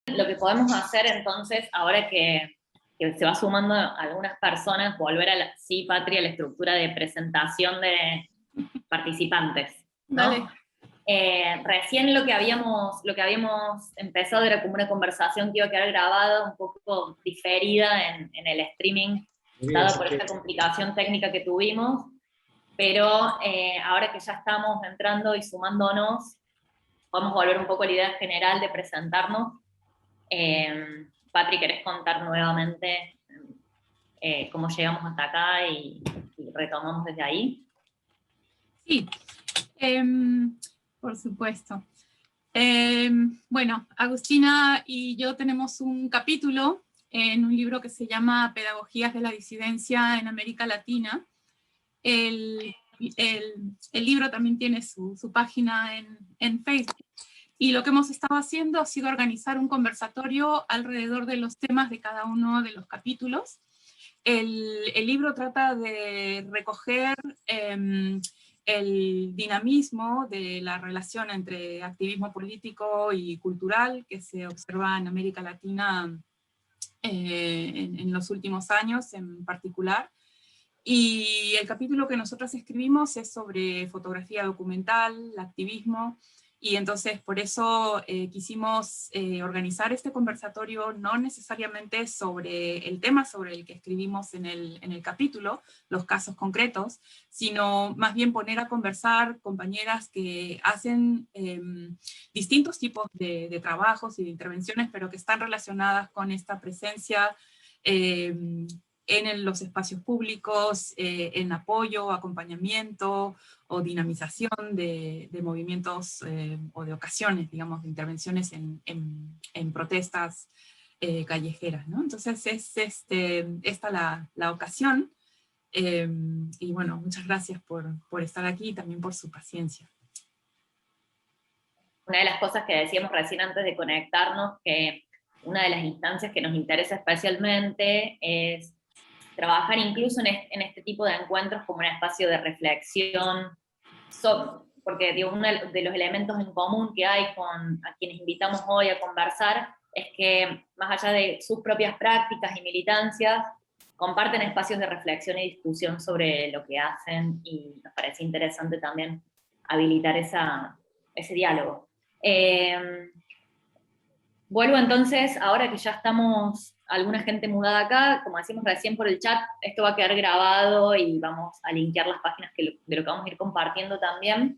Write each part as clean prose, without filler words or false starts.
lo que podemos hacer entonces, ahora que se va sumando algunas personas, volver a sí, Patria, la estructura de presentación de participantes, Dale. ¿no? Recién lo que habíamos empezado era como una conversación que iba a quedar grabada, un poco diferida en el streaming, dado por esta complicación técnica que tuvimos, pero ahora que ya estamos entrando y sumándonos, podemos volver un poco a la idea general de presentarnos. Patri, ¿querés contar nuevamente cómo llegamos hasta acá y retomamos desde ahí? Sí, por supuesto. Bueno, Agustina y yo tenemos un capítulo en un libro que se llama Pedagogías de la Disidencia en América Latina. El libro también tiene su página en Facebook. Y lo que hemos estado haciendo ha sido organizar un conversatorio alrededor de los temas de cada uno de los capítulos. El libro trata de recoger el dinamismo de la relación entre activismo político y cultural que se observa en América Latina en los últimos años en particular. Y el capítulo que nosotros escribimos es sobre fotografía documental, activismo, y entonces por eso quisimos organizar este conversatorio no necesariamente sobre el tema sobre el que escribimos en el capítulo, los casos concretos, sino más bien poner a conversar compañeras que hacen distintos tipos de trabajos y de intervenciones, pero que están relacionadas con esta presencia en los espacios públicos, en apoyo, acompañamiento o dinamización de movimientos o de ocasiones, digamos, de intervenciones en protestas callejeras, ¿no? Entonces es esta la ocasión, y bueno, muchas gracias por estar aquí y también por su paciencia. Una de las cosas que decíamos recién antes de conectarnos, que una de las instancias que nos interesa especialmente es trabajar incluso en este tipo de encuentros como un espacio de reflexión, porque digo, uno de los elementos en común que hay con a quienes invitamos hoy a conversar es que más allá de sus propias prácticas y militancias, comparten espacios de reflexión y discusión sobre lo que hacen, y nos parece interesante también habilitar ese diálogo. Vuelvo entonces, ahora que ya estamos alguna gente mudada acá, como decimos recién por el chat, esto va a quedar grabado y vamos a linkear las páginas de lo que vamos a ir compartiendo también.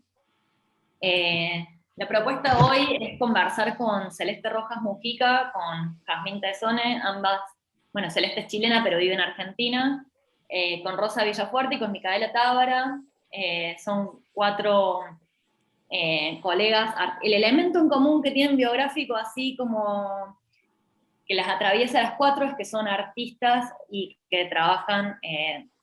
La propuesta hoy es conversar con Celeste Rojas Mujica, con Jazmín Tesone, ambas, bueno, Celeste es chilena pero vive en Argentina, con Rosa Villafuerte y con Micaela Tábara. Son 4 colegas. El elemento en común que tienen biográfico, así como que las atraviesa a las 4, es que son artistas y que trabajan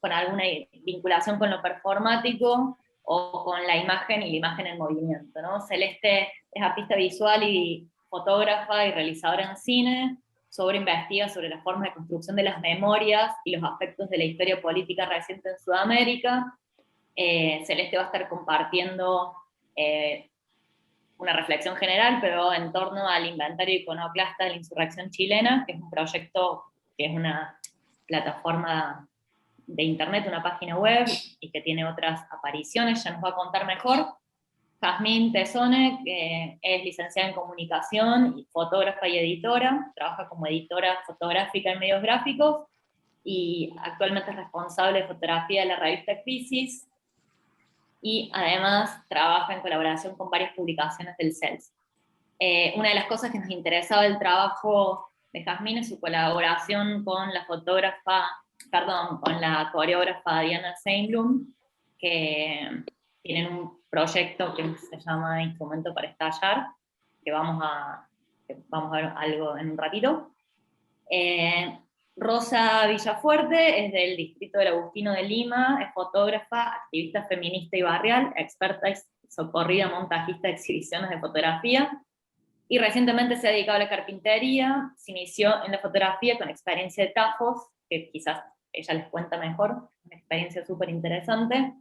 con alguna vinculación con lo performático o con la imagen y la imagen en movimiento, ¿no? Celeste es artista visual y fotógrafa y realizadora en cine, investiga sobre las formas de construcción de las memorias y los aspectos de la historia política reciente en Sudamérica. Celeste va a estar compartiendo una reflexión general, pero en torno al inventario iconoclasta de la insurrección chilena, que es un proyecto que es una plataforma de internet, una página web, y que tiene otras apariciones, ya nos va a contar mejor. Jazmín Tesone, que es licenciada en comunicación, fotógrafa y editora, trabaja como editora fotográfica en medios gráficos, y actualmente es responsable de fotografía de la revista Crisis, y además trabaja en colaboración con varias publicaciones del CELS. Una de las cosas que nos interesaba del trabajo de Jazmín es su colaboración con la con la coreógrafa Diana Seinblum, que tienen un proyecto que se llama Instrumento para Estallar, que vamos a ver algo en un ratito. Rosa Villafuerte es del distrito del Agustino de Lima, es fotógrafa, activista feminista y barrial, experta y socorrida montajista de exhibiciones de fotografía, y recientemente se ha dedicado a la carpintería. Se inició en la fotografía con experiencia de Tajos, que quizás ella les cuenta mejor, una experiencia súper interesante.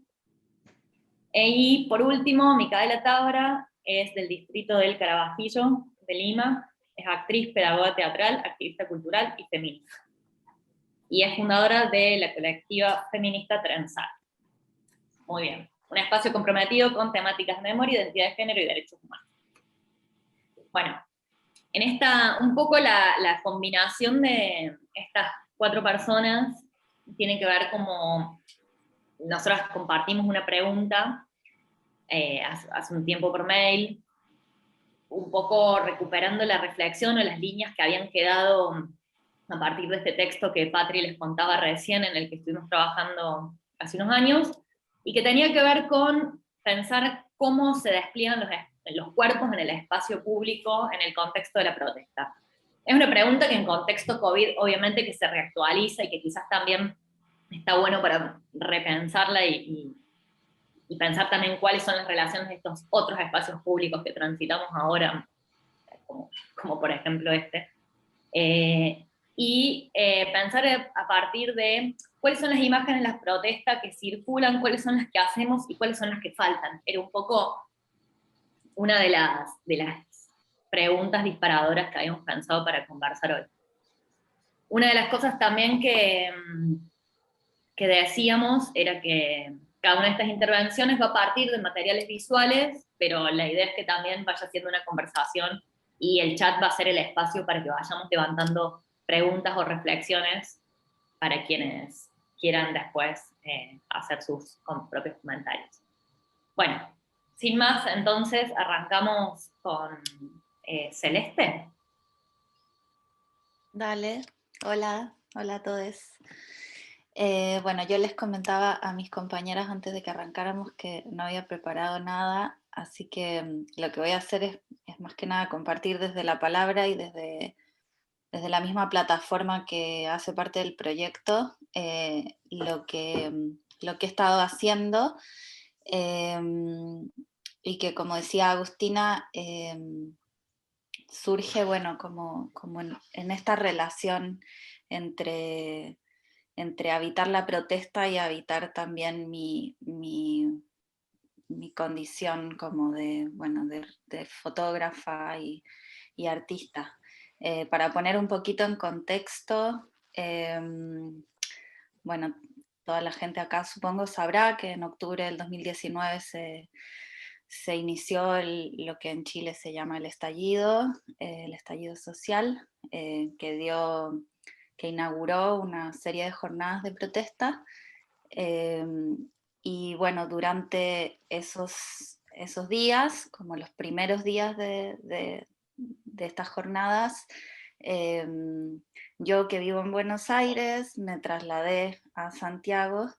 Y por último, Micaela Tábara es del distrito del Carabajillo de Lima, Es actriz, pedagoga teatral, activista cultural y feminista. Y es fundadora de la colectiva feminista Trenzar. Muy bien. Un espacio comprometido con temáticas de memoria, identidad de género y derechos humanos. Bueno, en esta, un poco la combinación de estas 4 personas tiene que ver como, nosotros compartimos una pregunta hace un tiempo por mail, un poco recuperando la reflexión o las líneas que habían quedado a partir de este texto que Patri les contaba recién, en el que estuvimos trabajando hace unos años, y que tenía que ver con pensar cómo se despliegan los cuerpos en el espacio público en el contexto de la protesta. Es una pregunta que en contexto COVID obviamente que se reactualiza y que quizás también está bueno para repensarla y pensar también cuáles son las relaciones de estos otros espacios públicos que transitamos ahora, como por ejemplo este. Pensar a partir de cuáles son las imágenes de las protestas que circulan, cuáles son las que hacemos y cuáles son las que faltan. Era un poco una de las preguntas disparadoras que habíamos pensado para conversar hoy. Una de las cosas también que decíamos era que cada una de estas intervenciones va a partir de materiales visuales, pero la idea es que también vaya siendo una conversación y el chat va a ser el espacio para que vayamos levantando preguntas o reflexiones para quienes quieran después hacer sus propios comentarios. Bueno, sin más, entonces arrancamos con Celeste. Dale, hola a todos. Bueno, yo les comentaba a mis compañeras antes de que arrancáramos que no había preparado nada, así que lo que voy a hacer es más que nada compartir desde la palabra y desde la misma plataforma que hace parte del proyecto lo que he estado haciendo y que, como decía Agustina, surge, bueno, como en esta relación entre habitar la protesta y habitar también mi condición como de, bueno, de fotógrafa y artista. Para poner un poquito en contexto, bueno, toda la gente acá supongo sabrá que en octubre del 2019 se inició lo que en Chile se llama el estallido social, que inauguró una serie de jornadas de protesta. Y bueno, durante esos días, como los primeros días de estas jornadas, yo, que vivo en Buenos Aires, me trasladé a Santiago,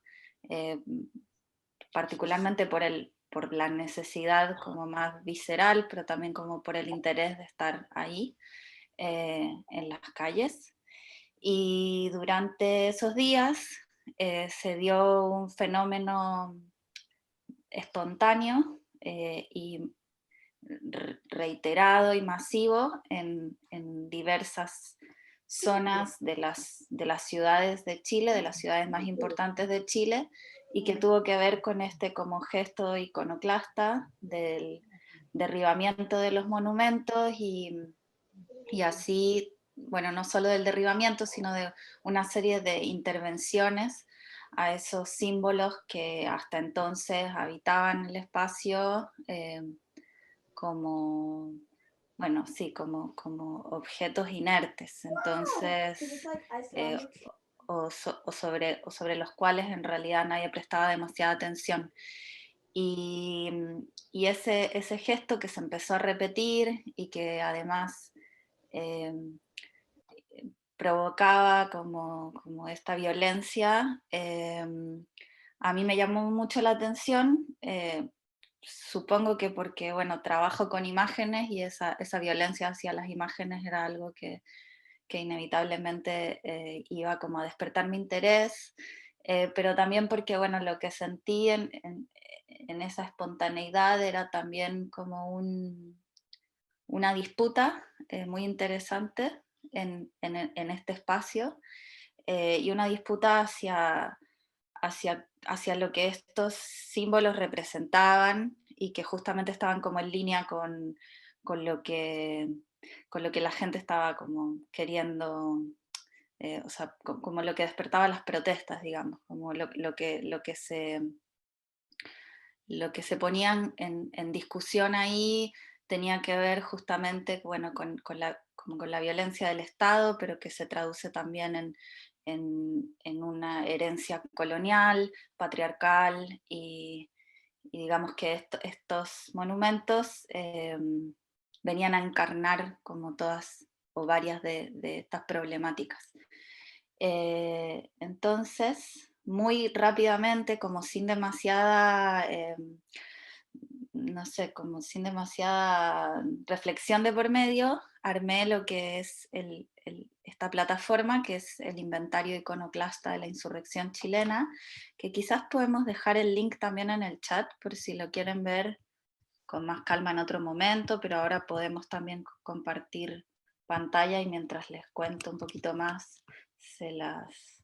particularmente por la necesidad como más visceral, pero también como por el interés de estar ahí, en las calles. Y durante esos días se dio un fenómeno espontáneo y reiterado y masivo en diversas zonas de las ciudades de Chile, de las ciudades más importantes de Chile, y que tuvo que ver con este como gesto iconoclasta del derribamiento de los monumentos y así, bueno, no solo del derribamiento, sino de una serie de intervenciones a esos símbolos que hasta entonces habitaban el espacio como, bueno, sí, como objetos inertes. Entonces, o sobre los cuales en realidad nadie prestaba demasiada atención. Y ese gesto que se empezó a repetir y que además provocaba como esta violencia, a mí me llamó mucho la atención, supongo que porque, bueno, trabajo con imágenes y esa violencia hacia las imágenes era algo que inevitablemente iba como a despertar mi interés, pero también porque, bueno, lo que sentí en esa espontaneidad era también como una disputa muy interesante en este espacio, y una disputa hacia lo que estos símbolos representaban y que justamente estaban como en línea con lo que con lo que la gente estaba como queriendo, o sea, como lo que despertaba las protestas, digamos, como lo que se ponían en discusión ahí tenía que ver justamente, bueno, como con la violencia del Estado, pero que se traduce también en una herencia colonial, patriarcal, y digamos que estos monumentos venían a encarnar como todas o varias de estas problemáticas. Entonces, muy rápidamente, como sin demasiada, no sé, como sin demasiada reflexión de por medio, armé lo que es esta plataforma, que es el Inventario Iconoclasta de la Insurrección Chilena, que quizás podemos dejar el link también en el chat por si lo quieren ver con más calma en otro momento, pero ahora podemos también compartir pantalla, y mientras les cuento un poquito más, se las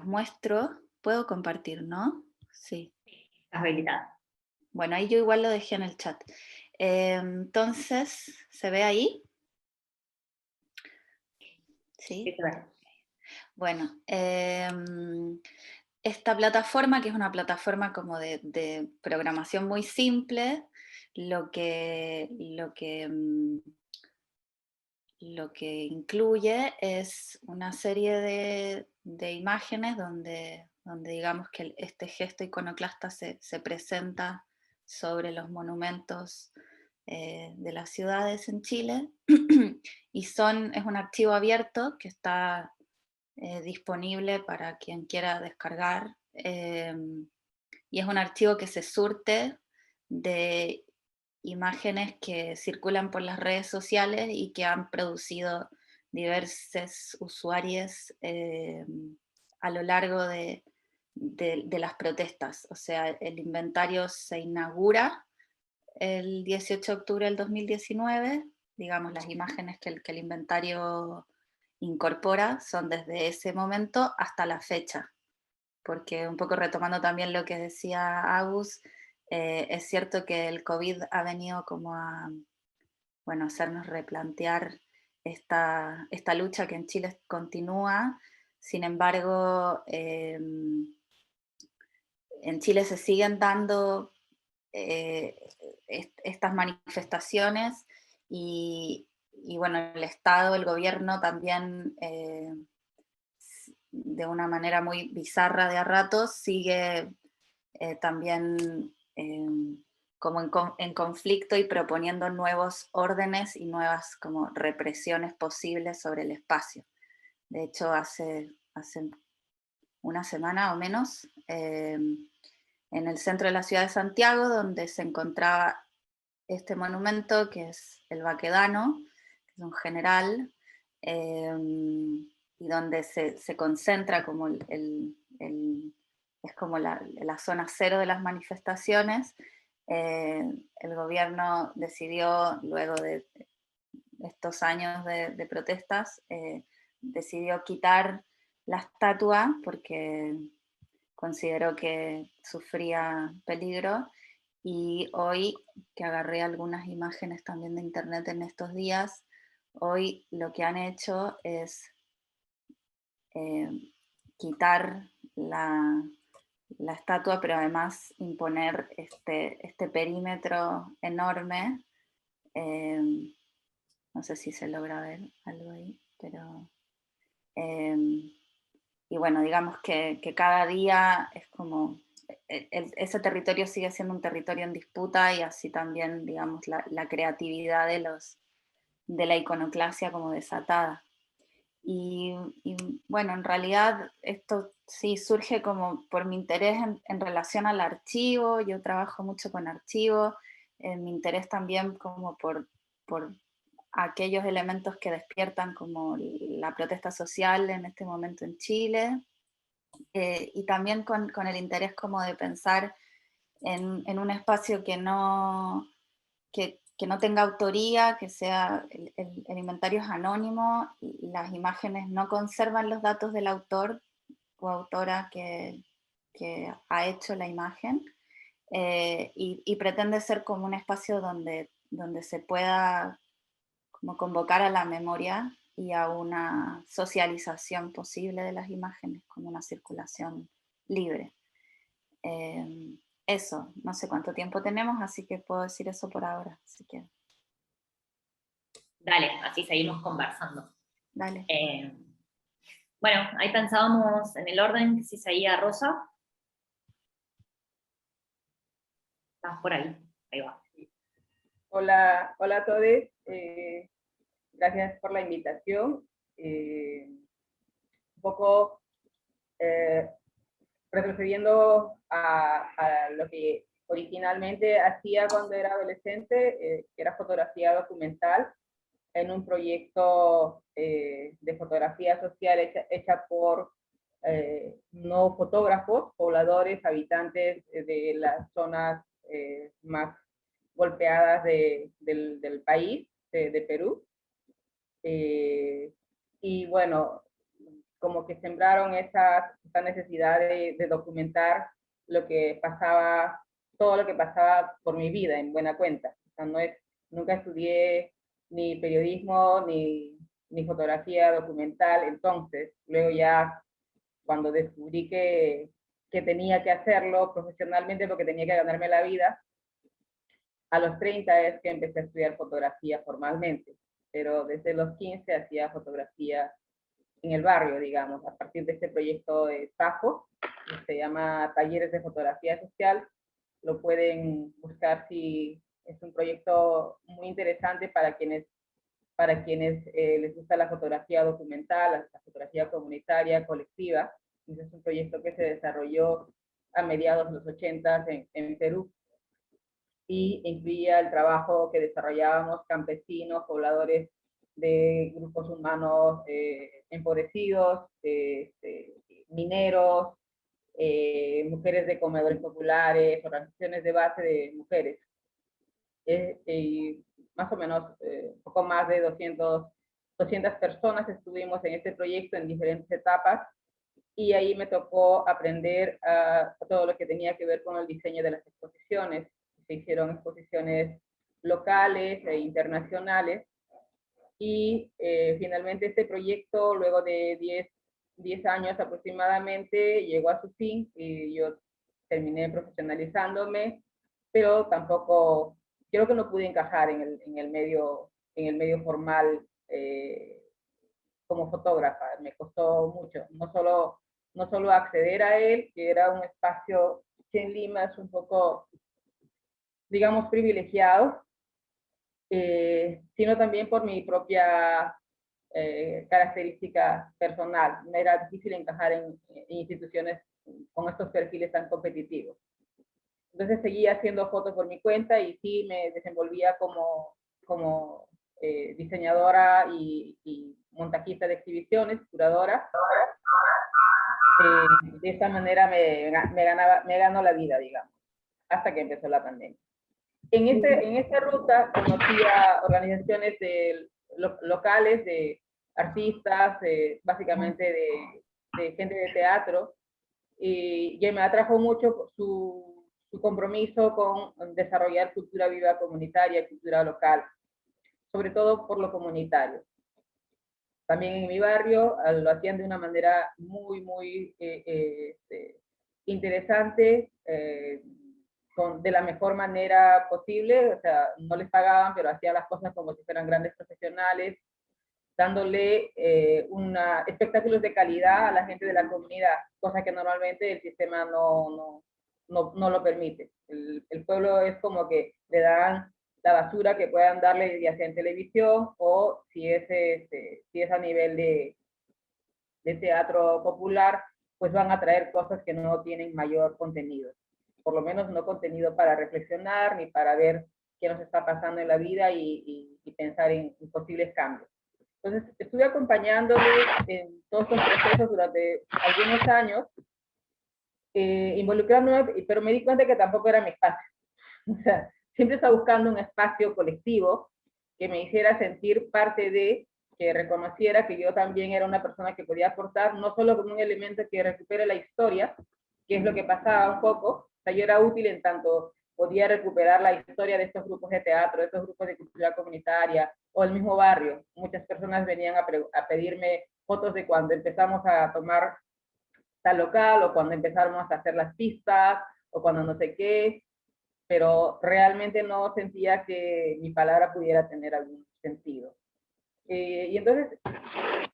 muestro. Puedo compartir, ¿no? Sí. Estás habilitada. Bueno, ahí yo igual lo dejé en el chat. Entonces, ¿se ve ahí? Sí, Sí. se ve. Bueno, esta plataforma, que es una plataforma como de programación muy simple, lo que incluye es una serie de imágenes donde digamos que este gesto iconoclasta se presenta sobre los monumentos de las ciudades en Chile, y es un archivo abierto que está disponible para quien quiera descargar, y es un archivo que se surte de imágenes que circulan por las redes sociales y que han producido diversos usuarios a lo largo de las protestas. O sea, el inventario se inaugura el 18 de octubre del 2019, digamos, las imágenes que el inventario incorpora son desde ese momento hasta la fecha, porque un poco retomando también lo que decía Agus, es cierto que el COVID ha venido como a, bueno, hacernos replantear esta lucha que en Chile continúa. Sin embargo, en Chile se siguen dando eh, estas manifestaciones, y bueno, el Estado, el gobierno también, de una manera muy bizarra de a ratos, sigue también como en conflicto y proponiendo nuevos órdenes y nuevas como represiones posibles sobre el espacio. De hecho, hace una semana o menos, en el centro de la ciudad de Santiago, donde se encontraba este monumento, que es el Baquedano, que es un general, y donde se concentra como es como la zona cero de las manifestaciones. El gobierno decidió, luego de estos años de protestas, decidió quitar la estatua porque consideró que sufría peligro, y hoy, que agarré algunas imágenes también de internet en estos días, hoy lo que han hecho es eh, quitar la estatua, pero además imponer este perímetro enorme. eh, no sé si se logra ver algo ahí, pero... y bueno, digamos que cada día es como... ese territorio sigue siendo un territorio en disputa, y así también, digamos, la creatividad de la iconoclasia como desatada. Y bueno, en realidad esto sí surge como por mi interés en relación al archivo. Yo trabajo mucho con archivo, mi interés también como por aquellos elementos que despiertan como la protesta social en este momento en Chile, y también con el interés como de pensar en un espacio que no tenga autoría, que sea, el inventario es anónimo, y las imágenes no conservan los datos del autor o autora que ha hecho la imagen, y pretende ser como un espacio donde se pueda como convocar a la memoria y a una socialización posible de las imágenes, como una circulación libre. Eso, no sé cuánto tiempo tenemos, así que puedo decir eso por ahora. Así que, Dale, así seguimos conversando. dale. Bueno, ahí pensábamos en el orden que si seguía Rosa. Estás por ahí va. Hola, hola a todos. Gracias por la invitación. Un poco retrocediendo a lo que originalmente hacía cuando era adolescente, que era fotografía documental, en un proyecto de fotografía social hecha por no fotógrafos, pobladores, habitantes de las zonas más golpeadas del país, de Perú. Y bueno, como que sembraron esa necesidad de documentar lo que pasaba, todo lo que pasaba por mi vida, en buena cuenta. O sea, nunca estudié ni periodismo ni fotografía documental, entonces, luego ya cuando descubrí que tenía que hacerlo profesionalmente porque tenía que ganarme la vida, a los 30 es que empecé a estudiar fotografía formalmente, pero desde los 15 hacía fotografía en el barrio, digamos, a partir de este proyecto de TAFO, que se llama Talleres de Fotografía Social. Lo pueden buscar si es un proyecto muy interesante para quienes les gusta la fotografía documental, la fotografía comunitaria, colectiva. Es un proyecto que se desarrolló a mediados de los 80 en Perú, y incluía el trabajo que desarrollábamos campesinos, pobladores de grupos humanos empobrecidos, mineros, mujeres de comedores populares, organizaciones de base de mujeres. Más o menos, un poco más de 200 personas estuvimos en este proyecto en diferentes etapas, y ahí me tocó aprender a todo lo que tenía que ver con el diseño de las exposiciones. Se hicieron exposiciones locales e internacionales, y finalmente este proyecto, luego de 10 años aproximadamente, llegó a su fin y yo terminé profesionalizándome, pero tampoco, creo que no pude encajar en el medio formal como fotógrafa. Me costó mucho, no solo acceder a él, que era un espacio que en Lima es un poco, digamos, privilegiado, sino también por mi propia característica personal. Me era difícil encajar en instituciones con estos perfiles tan competitivos. Entonces seguí haciendo fotos por mi cuenta y sí me desenvolvía como diseñadora y montajista de exhibiciones, curadora. De esta manera me ganó la vida, digamos, hasta que empezó la pandemia. En esta ruta conocí a organizaciones locales, de artistas, básicamente de gente de teatro, y me atrajo mucho su compromiso con desarrollar cultura viva comunitaria, cultura local, sobre todo por lo comunitario. También en mi barrio lo hacían de una manera muy interesante, de la mejor manera posible. O sea, no les pagaban, pero hacían las cosas como si fueran grandes profesionales, dándole espectáculos de calidad a la gente de la comunidad, cosa que normalmente el sistema no lo permite. El pueblo es como que le dan la basura que puedan darle, ya sea en televisión, o si es a nivel de teatro popular, pues van a traer cosas que no tienen mayor contenido, por lo menos no contenido para reflexionar, ni para ver qué nos está pasando en la vida y pensar en posibles cambios. Entonces, estuve acompañándole en todos estos procesos durante algunos años, involucrándome, pero me di cuenta que tampoco era mi espacio. O sea, siempre estaba buscando un espacio colectivo que me hiciera sentir parte de, que reconociera que yo también era una persona que podía aportar, no solo como un elemento que recupere la historia, que es lo que pasaba un poco. O sea, yo era útil en tanto podía recuperar la historia de estos grupos de teatro, de estos grupos de cultura comunitaria, o el mismo barrio. Muchas personas venían a pedirme fotos de cuando empezamos a tomar tal local, o cuando empezamos a hacer las pistas, o cuando no sé qué, pero realmente no sentía que mi palabra pudiera tener algún sentido. Y entonces,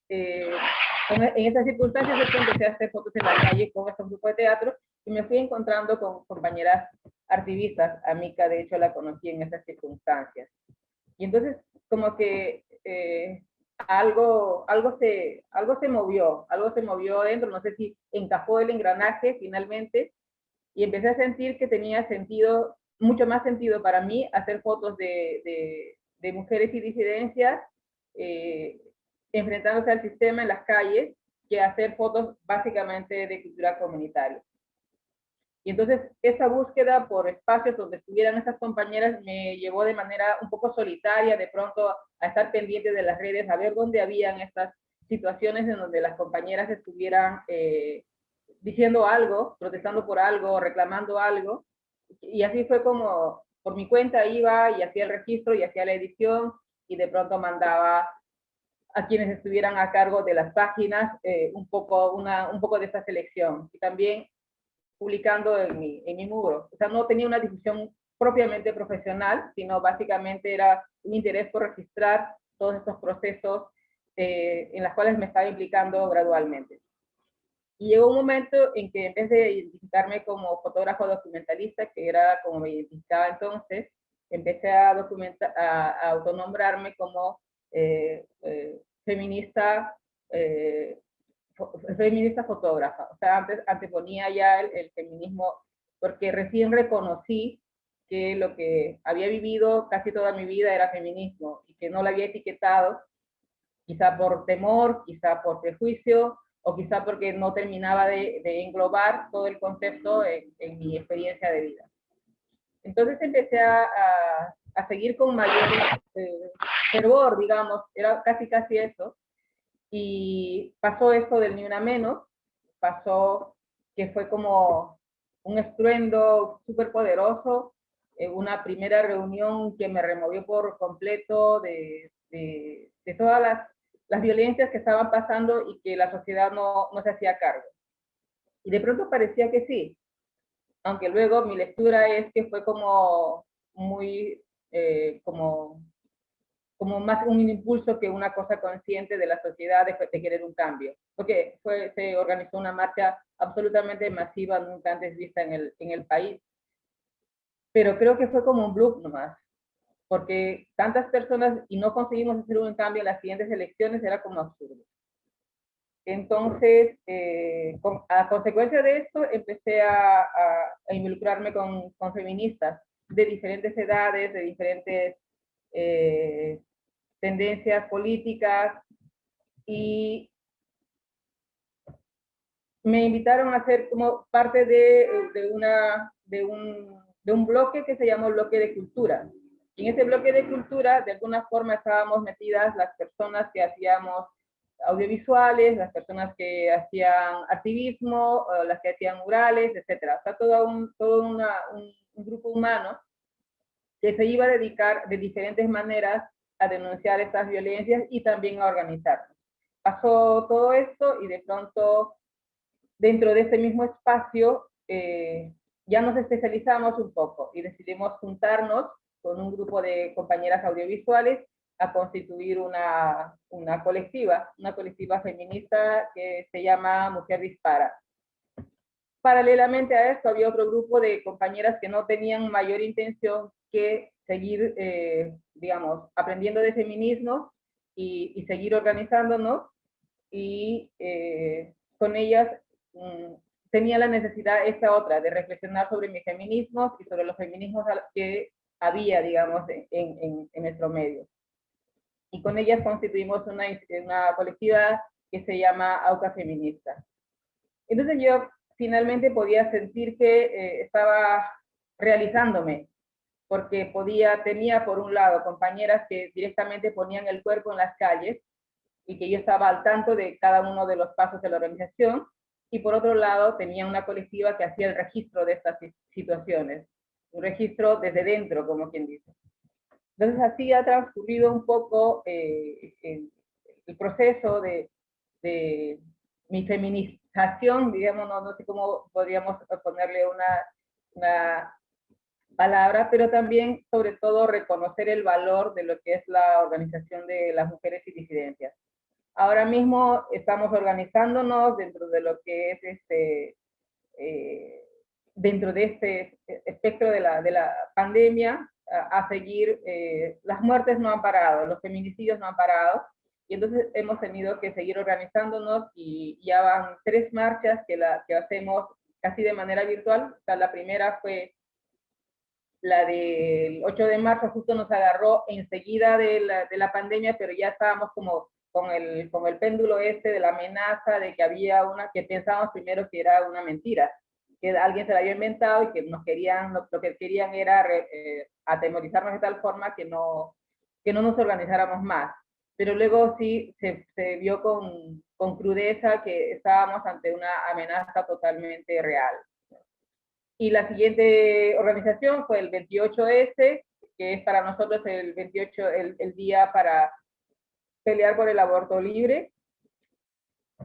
en esas circunstancias es que empecé a hacer fotos en la calle con estos grupos de teatro, y me fui encontrando con compañeras activistas. A Mica, de hecho, la conocí en esas circunstancias. Y entonces, como que algo se movió dentro, no sé si encajó el engranaje finalmente, y empecé a sentir que tenía sentido, mucho más sentido para mí, hacer fotos de mujeres y disidencias enfrentándose al sistema en las calles, que hacer fotos básicamente de cultura comunitaria. Y entonces esa búsqueda por espacios donde estuvieran esas compañeras me llevó de manera un poco solitaria de pronto a estar pendiente de las redes, a ver dónde habían estas situaciones en donde las compañeras estuvieran diciendo algo, protestando por algo, reclamando algo. Y así fue como por mi cuenta iba y hacía el registro y hacía la edición, y de pronto mandaba a quienes estuvieran a cargo de las páginas un poco de esa selección. Y también publicando en mi muro. O sea, no tenía una difusión propiamente profesional, sino básicamente era un interés por registrar todos estos procesos en los cuales me estaba implicando gradualmente. Y llegó un momento en que en vez de identificarme como fotógrafo documentalista, que era como me identificaba entonces, empecé a autonombrarme como feminista feminista fotógrafa. O sea, antes anteponía ya el feminismo, porque recién reconocí que lo que había vivido casi toda mi vida era feminismo, y que no lo había etiquetado, quizá por temor, quizá por prejuicio, o quizá porque no terminaba de englobar todo el concepto en mi experiencia de vida. Entonces empecé a seguir con mayor fervor, digamos, era casi eso. Y pasó esto del Ni Una Menos, pasó que fue como un estruendo súper poderoso, una primera reunión que me removió por completo de todas las violencias que estaban pasando y que la sociedad no se hacía cargo. Y de pronto parecía que sí, aunque luego mi lectura es que fue como muy, como más un impulso que una cosa consciente de la sociedad de querer un cambio. Porque se organizó una marcha absolutamente masiva, nunca antes vista en el país. Pero creo que fue como un bluff nomás, porque tantas personas y no conseguimos hacer un cambio en las siguientes elecciones, era como absurdo. Entonces, a consecuencia de esto, empecé a involucrarme con feministas de diferentes edades, de diferentes tendencias políticas, y me invitaron a ser como parte de un bloque que se llamó Bloque de Cultura. Y en ese bloque de cultura, de alguna forma, estábamos metidas las personas que hacíamos audiovisuales, las personas que hacían activismo, las que hacían murales, etc. O sea, todo un grupo humano que se iba a dedicar de diferentes maneras a denunciar estas violencias y también a organizarnos. Pasó todo esto y de pronto, dentro de ese mismo espacio, ya nos especializamos un poco y decidimos juntarnos con un grupo de compañeras audiovisuales a constituir una colectiva feminista que se llama Mujer Dispara. Paralelamente a esto había otro grupo de compañeras que no tenían mayor intención que seguir, digamos, aprendiendo de feminismo y seguir organizándonos, y con ellas tenía la necesidad esta otra, de reflexionar sobre mis feminismos y sobre los feminismos que había, digamos, en nuestro medio. Y con ellas constituimos una colectiva que se llama AUCA Feminista. Entonces yo finalmente podía sentir que estaba realizándome, porque tenía por un lado compañeras que directamente ponían el cuerpo en las calles, y que yo estaba al tanto de cada uno de los pasos de la organización, y por otro lado tenía una colectiva que hacía el registro de estas situaciones. un registro desde dentro, como quien dice. Entonces así ha transcurrido un poco el proceso de mi feminización, digamos, no sé cómo podríamos ponerle una palabra, pero también, sobre todo, reconocer el valor de lo que es la organización de las mujeres y disidencias. Ahora mismo estamos organizándonos dentro de lo que es dentro de este espectro de la pandemia, a seguir, las muertes no han parado, los feminicidios no han parado, y entonces hemos tenido que seguir organizándonos, y ya van 3 marchas que hacemos casi de manera virtual. O sea, la primera fue la del 8 de marzo, justo nos agarró enseguida de la pandemia, pero ya estábamos como con el péndulo de la amenaza de que había una que pensábamos primero que era una mentira, que alguien se la había inventado y que nos querían, lo que querían era atemorizarnos de tal forma que no nos organizáramos más. Pero luego sí se vio con crudeza que estábamos ante una amenaza totalmente real. Y la siguiente organización fue el 28S, que es para nosotros el 28, el día para pelear por el aborto libre.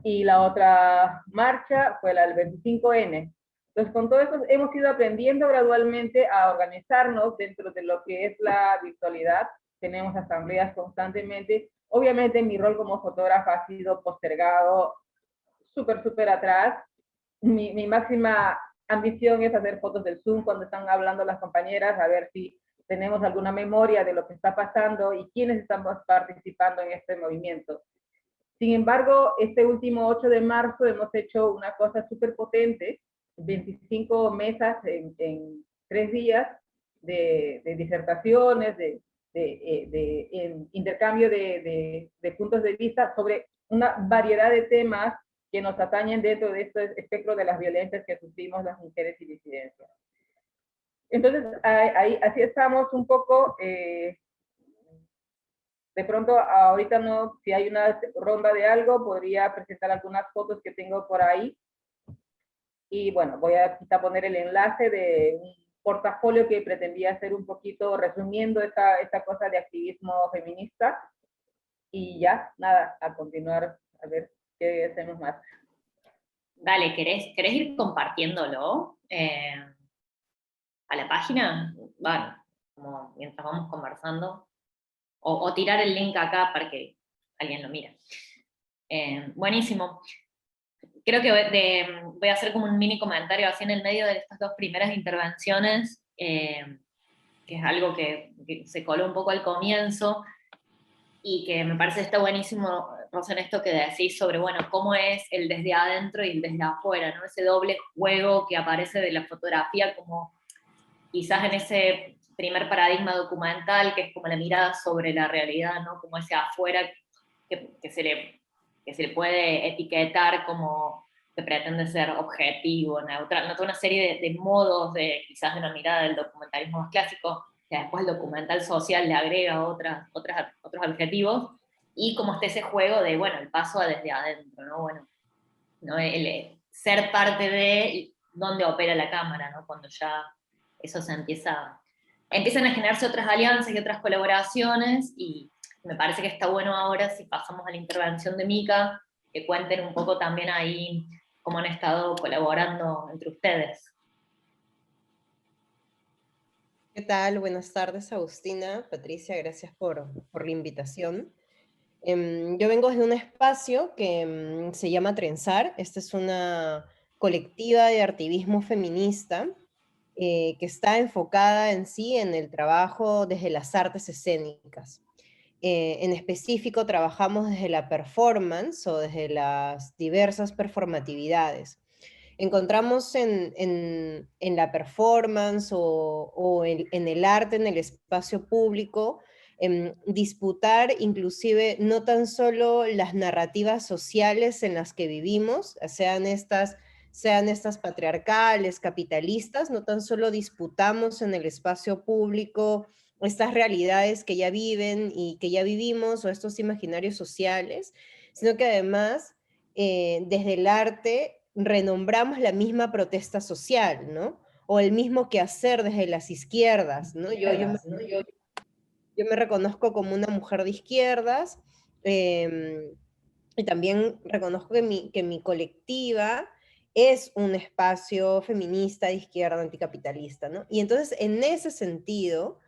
Y la otra marcha fue la del 25N. Entonces, con todo eso hemos ido aprendiendo gradualmente a organizarnos dentro de lo que es la virtualidad. Tenemos asambleas constantemente. Obviamente mi rol como fotógrafa ha sido postergado súper atrás. Mi máxima ambición es hacer fotos del Zoom cuando están hablando las compañeras, a ver si tenemos alguna memoria de lo que está pasando y quiénes estamos participando en este movimiento. Sin embargo, este último 8 de marzo hemos hecho una cosa súper potente, 25 mesas en 3 días de disertaciones, de intercambio de puntos de vista sobre una variedad de temas que nos atañen dentro de este espectro de las violencias que sufrimos las mujeres y disidencias. Entonces, así estamos un poco, de pronto, ahorita no, si hay una ronda de algo, podría presentar algunas fotos que tengo por ahí. Y bueno, voy a quizá poner el enlace de un portafolio que pretendía hacer un poquito resumiendo esta cosa de activismo feminista. Y ya, nada, a continuar, a ver qué hacemos más. Dale, ¿querés ir compartiéndolo a la página? Bueno, como mientras vamos conversando. O tirar el link acá para que alguien lo mire. Buenísimo. Creo que voy a hacer como un mini comentario así en el medio de estas 2 primeras intervenciones, que es algo que se coló un poco al comienzo, y que me parece está buenísimo, Rosa, en esto que decís sobre, bueno, cómo es el desde adentro y el desde afuera, ¿no? Ese doble juego que aparece de la fotografía como quizás en ese primer paradigma documental, que es como la mirada sobre la realidad, ¿no? Como ese afuera que se le puede etiquetar como que pretende ser objetivo, neutral, no toda una serie de modos quizás de una mirada del documentalismo más clásico, que después el documental social le agrega otros objetivos, y como está ese juego de, bueno, el paso desde adentro, ¿no? Bueno, ¿no? El ser parte de dónde opera la cámara, ¿no? Cuando ya eso empiezan a generarse otras alianzas y otras colaboraciones, y me parece que está bueno ahora, si pasamos a la intervención de Mica, que cuenten un poco también ahí cómo han estado colaborando entre ustedes. ¿Qué tal? Buenas tardes, Agustina, Patricia, gracias por la invitación. Yo vengo de un espacio que se llama Trenzar. Esta es una colectiva de activismo feminista que está enfocada en sí en el trabajo desde las artes escénicas. En específico, trabajamos desde la performance o desde las diversas performatividades. Encontramos en la performance o en el arte, en el espacio público, disputar inclusive no tan solo las narrativas sociales en las que vivimos, sean estas patriarcales, capitalistas, no tan solo disputamos en el espacio público estas realidades que ya viven y que ya vivimos, o estos imaginarios sociales, sino que además, desde el arte, renombramos la misma protesta social, ¿no? o el mismo quehacer desde las izquierdas, ¿no? Yo me reconozco como una mujer de izquierdas, y también reconozco que mi colectiva es un espacio feminista de izquierda anticapitalista, ¿no? Y entonces, en ese sentido,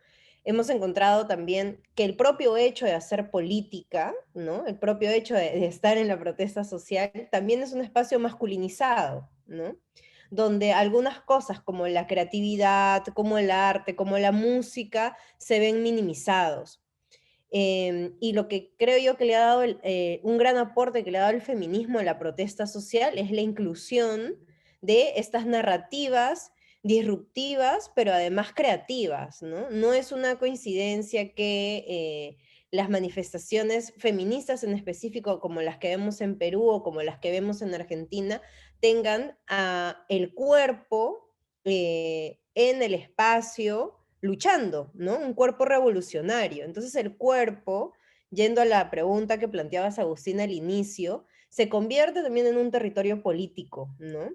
hemos encontrado también que el propio hecho de hacer política, ¿no? El propio hecho de estar en la protesta social, también es un espacio masculinizado, ¿no? Donde algunas cosas como la creatividad, como el arte, como la música, se ven minimizados. Y lo que creo yo que le ha dado un gran aporte que le ha dado el feminismo a la protesta social es la inclusión de estas narrativas disruptivas, pero además creativas, ¿no? No es una coincidencia que las manifestaciones feministas en específico, como las que vemos en Perú o como las que vemos en Argentina, tengan el cuerpo en el espacio luchando, ¿no? Un cuerpo revolucionario. Entonces el cuerpo, yendo a la pregunta que planteabas, Agustina, al inicio, se convierte también en un territorio político, ¿no?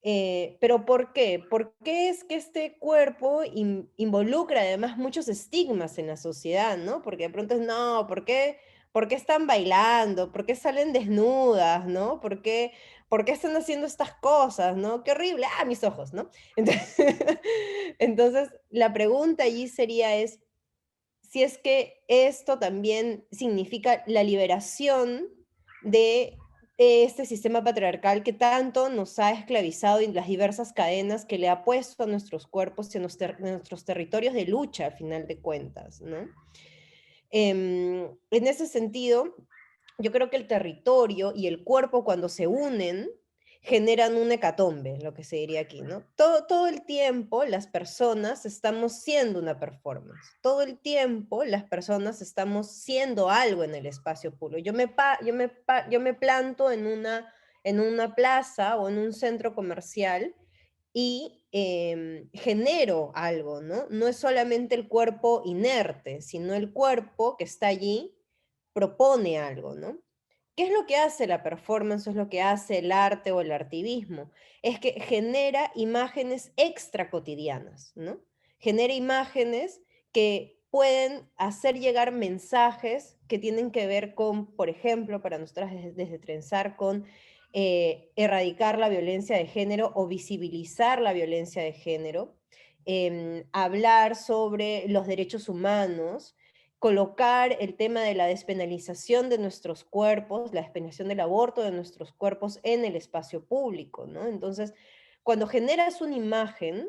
Pero ¿por qué? ¿Por qué es que este cuerpo involucra además muchos estigmas en la sociedad, ¿no? Porque de pronto es, no, ¿por qué están bailando? ¿Por qué salen desnudas? ¿No? ¿Por qué están haciendo estas cosas? ¿No? ¡Qué horrible! ¡Ah, mis ojos! ¿No? Entonces, entonces la pregunta allí sería si es que esto también significa la liberación de este sistema patriarcal que tanto nos ha esclavizado en las diversas cadenas que le ha puesto a nuestros cuerpos y a nuestros territorios de lucha, al final de cuentas, ¿no? En ese sentido, yo creo que el territorio y el cuerpo cuando se unen generan un hecatombe, lo que se diría aquí, ¿no? Todo el tiempo las personas estamos siendo una performance, todo el tiempo las personas estamos siendo algo en el espacio público. Yo me planto en una plaza o en un centro comercial y genero algo, ¿no? No es solamente el cuerpo inerte, sino el cuerpo que está allí propone algo, ¿no? ¿Qué es lo que hace la performance? Es lo que hace el arte o el artivismo. Es que genera imágenes extra cotidianas, ¿no? Genera imágenes que pueden hacer llegar mensajes que tienen que ver con, por ejemplo, para nosotras desde Trenzar, con erradicar la violencia de género o visibilizar la violencia de género, hablar sobre los derechos humanos, colocar el tema de la despenalización de nuestros cuerpos, la despenalización del aborto de nuestros cuerpos en el espacio público, ¿no? Entonces, cuando generas una imagen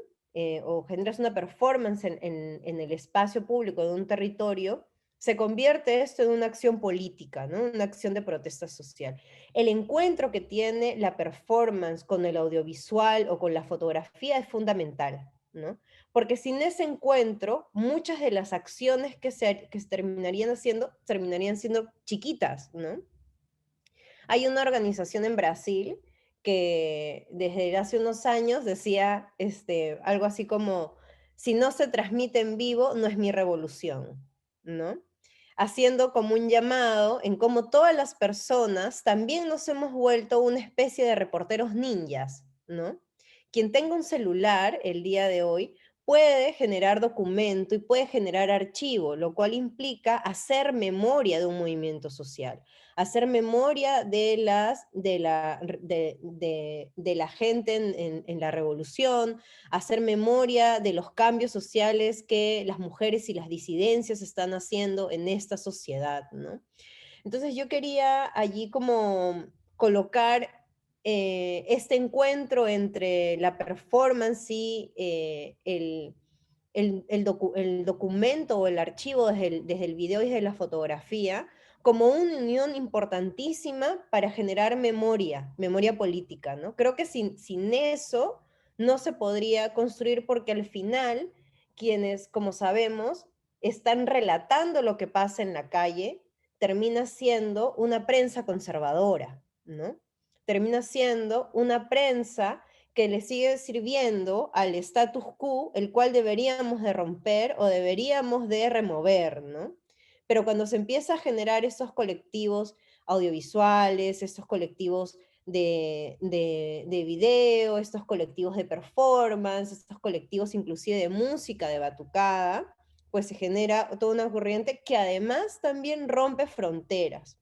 o generas una performance en el espacio público de un territorio, se convierte esto en una acción política, ¿no? Una acción de protesta social. El encuentro que tiene la performance con el audiovisual o con la fotografía es fundamental, ¿no? Porque sin ese encuentro, muchas de las acciones que se terminarían haciendo, terminarían siendo chiquitas, ¿no? Hay una organización en Brasil que desde hace unos años decía algo así como, si no se transmite en vivo, no es mi revolución, ¿no? Haciendo como un llamado en cómo todas las personas también nos hemos vuelto una especie de reporteros ninjas, ¿no? Quien tenga un celular el día de hoy puede generar documento y puede generar archivo, lo cual implica hacer memoria de un movimiento social, hacer memoria de la gente en la revolución, hacer memoria de los cambios sociales que las mujeres y las disidencias están haciendo en esta sociedad, ¿no? Entonces yo quería allí como colocar este encuentro entre la performance y el documento o el archivo desde el video y desde la fotografía como una unión importantísima para generar memoria política, ¿no? Creo que sin eso no se podría construir porque al final quienes, como sabemos, están relatando lo que pasa en la calle, termina siendo una prensa conservadora, ¿no? Termina siendo una prensa que le sigue sirviendo al status quo, el cual deberíamos de romper o deberíamos de remover, ¿no? Pero cuando se empieza a generar estos colectivos audiovisuales, estos colectivos de video, estos colectivos de performance, estos colectivos inclusive de música, de batucada, pues se genera toda una corriente que además también rompe fronteras.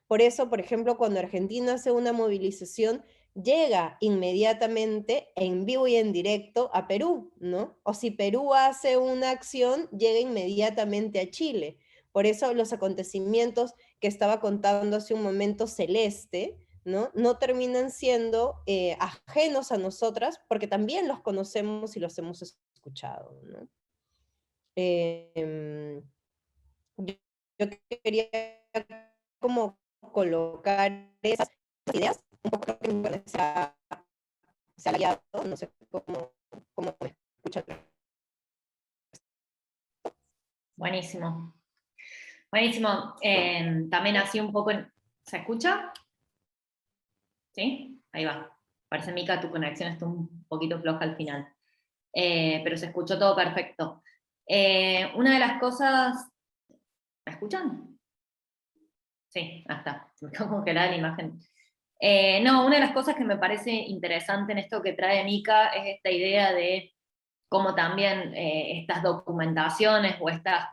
Por eso, por ejemplo, cuando Argentina hace una movilización, llega inmediatamente en vivo y en directo a Perú, ¿no? O si Perú hace una acción, llega inmediatamente a Chile. Por eso los acontecimientos que estaba contando hace un momento Celeste, ¿no? No terminan siendo ajenos a nosotras, porque también los conocemos y los hemos escuchado, ¿no? Yo, yo quería como colocar esas ideas un poco que se ha hallado, no sé cómo me escuchan. Buenísimo. Buenísimo. También así un poco, ¿se escucha? ¿Sí? Ahí va. Parece, Mica, tu conexión está un poquito floja al final. Pero se escuchó todo perfecto. Una de las cosas... ¿Me escuchan? Sí, está. Se me quedó congelada la imagen. No, una de las cosas que me parece interesante en esto que trae Mica es esta idea de cómo también estas documentaciones o estas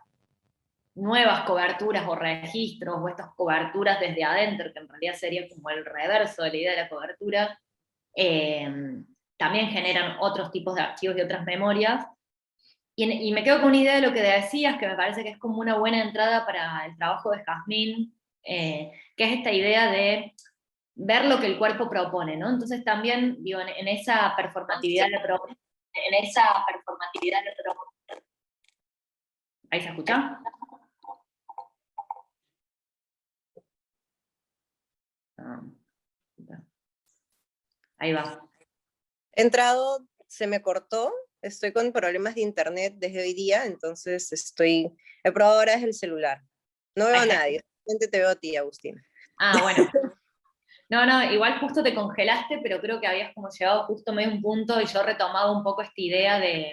nuevas coberturas o registros o estas coberturas desde adentro, que en realidad sería como el reverso de la idea de la cobertura, también generan otros tipos de archivos y otras memorias. Y me quedo con una idea de lo que decías, que me parece que es como una buena entrada para el trabajo de Jazmín, que es esta idea de ver lo que el cuerpo propone, ¿no? Entonces también, digo, en esa performatividad ¿Ahí se escucha? Ahí va. He entrado, se me cortó, estoy con problemas de internet desde hoy día, entonces he probado ahora desde el celular. No veo a nadie, solamente te veo a ti, Agustina. Ah, bueno. No, igual justo te congelaste, pero creo que habías como llegado justo medio un punto y yo retomaba un poco esta idea de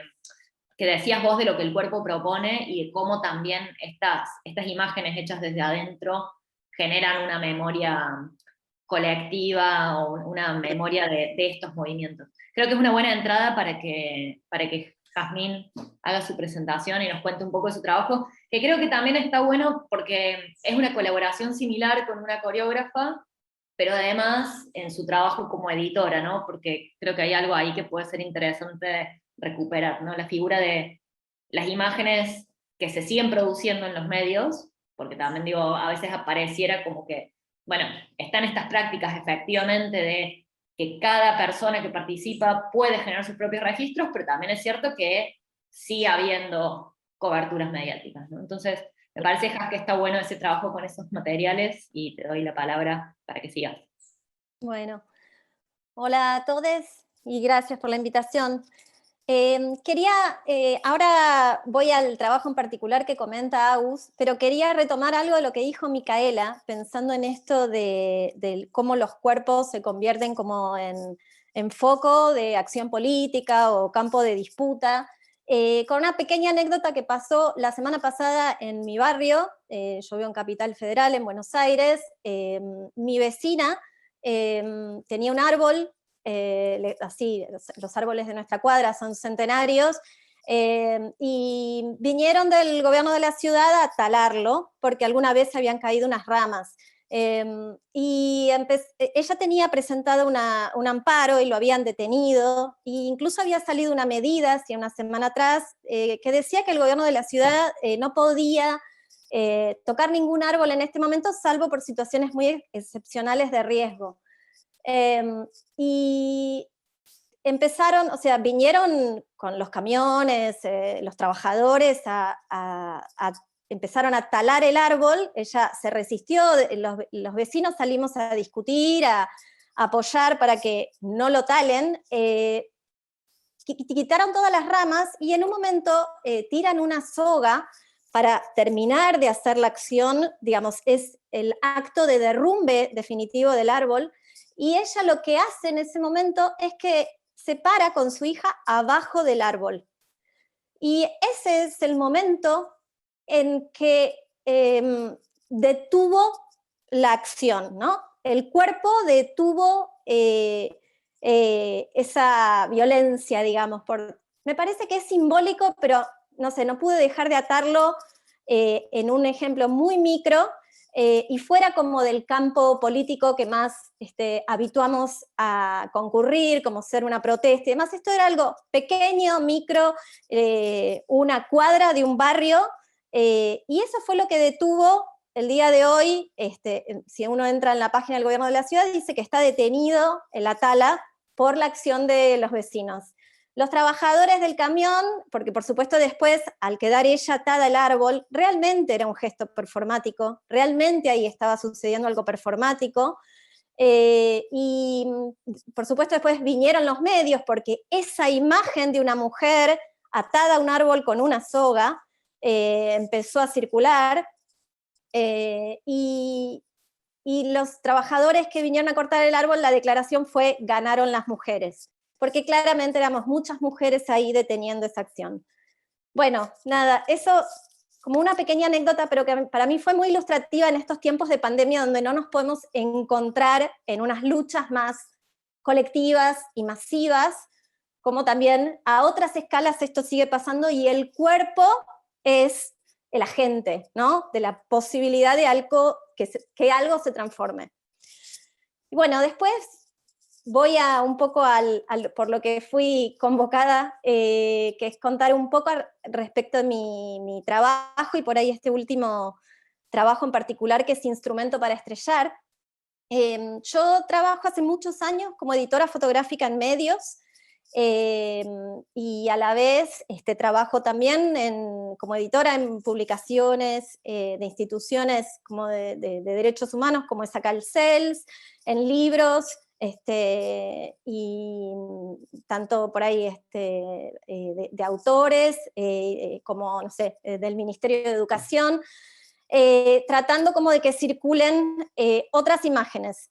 que decías vos de lo que el cuerpo propone y de cómo también estas imágenes hechas desde adentro generan una memoria colectiva o una memoria de estos movimientos. Creo que es una buena entrada para que Jazmín haga su presentación y nos cuente un poco de su trabajo, que creo que también está bueno porque es una colaboración similar con una coreógrafa, pero además en su trabajo como editora, ¿no? Porque creo que hay algo ahí que puede ser interesante recuperar, ¿no? La figura de las imágenes que se siguen produciendo en los medios, porque también digo, a veces apareciera como que, bueno, están estas prácticas efectivamente de que cada persona que participa puede generar sus propios registros, pero también es cierto que sigue habiendo coberturas mediáticas, ¿no? Entonces, me parece, Jas, que está bueno ese trabajo con esos materiales y te doy la palabra para que sigas. Bueno, hola a todos y gracias por la invitación. Ahora voy al trabajo en particular que comenta Agus, pero quería retomar algo de lo que dijo Micaela, pensando en esto de cómo los cuerpos se convierten como en foco de acción política o campo de disputa. Con una pequeña anécdota que pasó la semana pasada en mi barrio, yo vivo en Capital Federal, en Buenos Aires, mi vecina tenía un árbol, así, los árboles de nuestra cuadra son centenarios, y vinieron del gobierno de la ciudad a talarlo, porque alguna vez habían caído unas ramas. Ella tenía presentado un amparo y lo habían detenido, e incluso había salido una medida hace una semana atrás que decía que el gobierno de la ciudad no podía tocar ningún árbol en este momento, salvo por situaciones muy excepcionales de riesgo. Y empezaron, o sea, vinieron con los camiones, los trabajadores empezaron a talar el árbol, ella se resistió, los vecinos salimos a discutir, a apoyar para que no lo talen, quitaron todas las ramas y en un momento tiran una soga para terminar de hacer la acción, digamos, es el acto de derrumbe definitivo del árbol, y ella lo que hace en ese momento es que se para con su hija abajo del árbol. Y ese es el momento en que detuvo la acción, ¿no? El cuerpo detuvo esa violencia, digamos. Me parece que es simbólico, pero no sé, no pude dejar de atarlo en un ejemplo muy micro, y fuera como del campo político que más habituamos a concurrir, como ser una protesta y demás. Esto era algo pequeño, micro, una cuadra de un barrio, y eso fue lo que detuvo el día de hoy. Si uno entra en la página del gobierno de la ciudad, dice que está detenido en la tala por la acción de los vecinos. Los trabajadores del camión, porque por supuesto después, al quedar ella atada al árbol, realmente era un gesto performático, realmente ahí estaba sucediendo algo performático, y por supuesto después vinieron los medios, porque esa imagen de una mujer atada a un árbol con una soga empezó a circular, y los trabajadores que vinieron a cortar el árbol, la declaración fue: ganaron las mujeres, porque claramente éramos muchas mujeres ahí deteniendo esa acción. Bueno, nada, eso como una pequeña anécdota, pero que para mí fue muy ilustrativa en estos tiempos de pandemia, donde no nos podemos encontrar en unas luchas más colectivas y masivas, como también a otras escalas esto sigue pasando, y el cuerpo es el agente, ¿no? De la posibilidad de algo, que algo se transforme. Y bueno, después voy a un poco por lo que fui convocada, que es contar un poco respecto de mi trabajo, y por ahí este último trabajo en particular, que es Instrumento para Estrellar. Yo trabajo hace muchos años como editora fotográfica en medios, y a la vez trabajo también como editora en publicaciones de instituciones como de derechos humanos, como es acá el CELS, en libros, y tanto por ahí de autores, como, no sé, del Ministerio de Educación, tratando como de que circulen otras imágenes.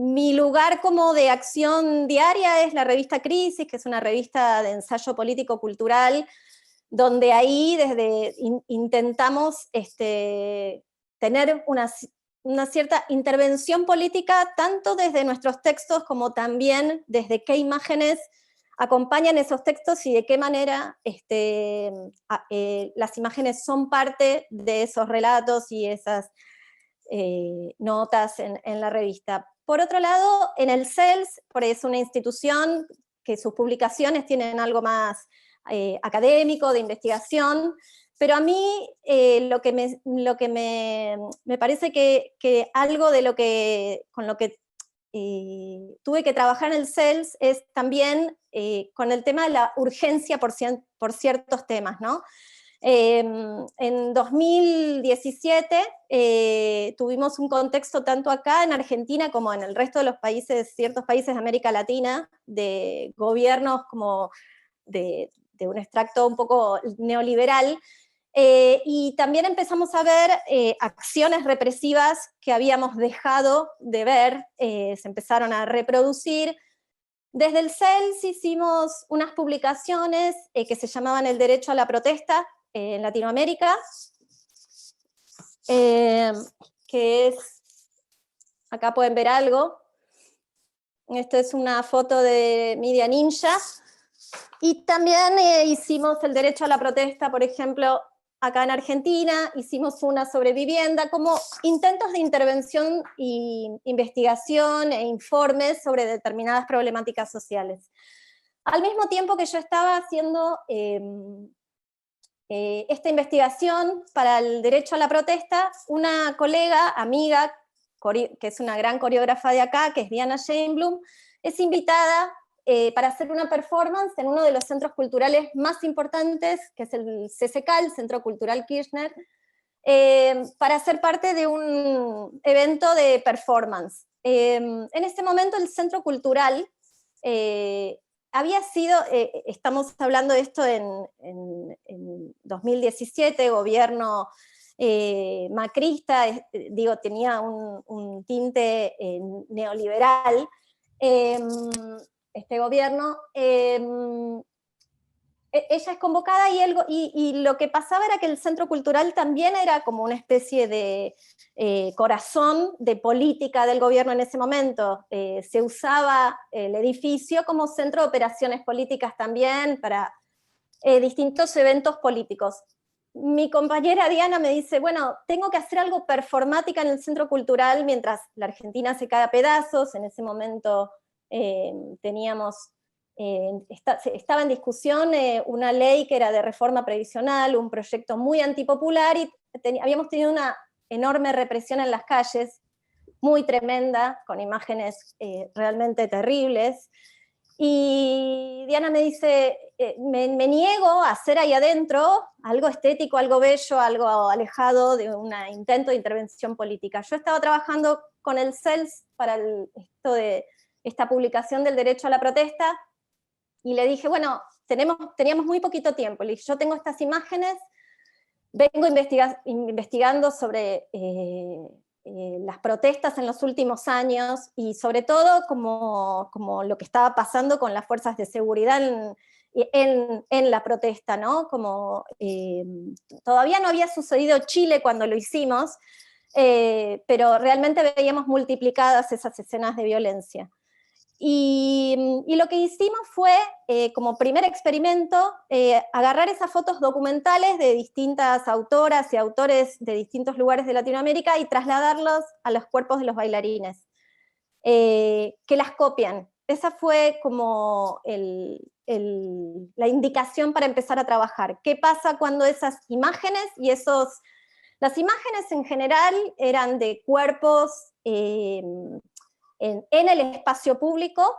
Mi lugar como de acción diaria es la revista Crisis, que es una revista de ensayo político-cultural, donde ahí intentamos tener una cierta intervención política, tanto desde nuestros textos como también desde qué imágenes acompañan esos textos y de qué manera las imágenes son parte de esos relatos y esas notas en la revista. Por otro lado, en el CELS, es una institución que sus publicaciones tienen algo más académico, de investigación, pero a mí lo que me parece que algo de con lo que tuve que trabajar en el CELS es también con el tema de la urgencia por ciertos temas, ¿no? En 2017 tuvimos un contexto tanto acá en Argentina como en el resto de los países, ciertos países de América Latina, de gobiernos como de un extracto un poco neoliberal, y también empezamos a ver acciones represivas que habíamos dejado de ver, se empezaron a reproducir. Desde el CELS hicimos unas publicaciones que se llamaban El Derecho a la Protesta en Latinoamérica, que es, acá pueden ver algo, esto es una foto de Media Ninja, y también hicimos El Derecho a la Protesta, por ejemplo, acá en Argentina, hicimos una sobre vivienda, como intentos de intervención e investigación e informes sobre determinadas problemáticas sociales. Al mismo tiempo que yo estaba haciendo esta investigación para el derecho a la protesta, una colega, amiga, que es una gran coreógrafa de acá, que es Diana Sheinblum, es invitada para hacer una performance en uno de los centros culturales más importantes, que es el CCK, el Centro Cultural Kirchner, para ser parte de un evento de performance. En este momento el Centro Cultural había sido, estamos hablando de esto en 2017, gobierno macrista, digo, tenía un tinte neoliberal, este gobierno, ella es convocada y lo que pasaba era que el Centro Cultural también era como una especie de corazón de política del gobierno en ese momento. Se usaba el edificio como centro de operaciones políticas también para distintos eventos políticos. Mi compañera Diana me dice, bueno, tengo que hacer algo performática en el Centro Cultural mientras la Argentina se cae a pedazos. En ese momento estaba en discusión una ley que era de reforma previsional, un proyecto muy antipopular, y habíamos tenido una enorme represión en las calles, muy tremenda, con imágenes realmente terribles. Y Diana me dice, me niego a hacer ahí adentro algo estético, algo bello, algo alejado de un intento de intervención política. Yo estaba trabajando con el CELS para esto de esta publicación del derecho a la protesta, y le dije, bueno, teníamos muy poquito tiempo. Le dije, yo tengo estas imágenes, vengo investigando sobre las protestas en los últimos años, y sobre todo como lo que estaba pasando con las fuerzas de seguridad en la protesta, ¿no? Como todavía no había sucedido Chile cuando lo hicimos, pero realmente veíamos multiplicadas esas escenas de violencia. Y lo que hicimos fue, como primer experimento, agarrar esas fotos documentales de distintas autoras y autores de distintos lugares de Latinoamérica y trasladarlos a los cuerpos de los bailarines, que las copian. Esa fue como la indicación para empezar a trabajar. ¿Qué pasa cuando esas imágenes y las imágenes en general eran de cuerpos en el espacio público,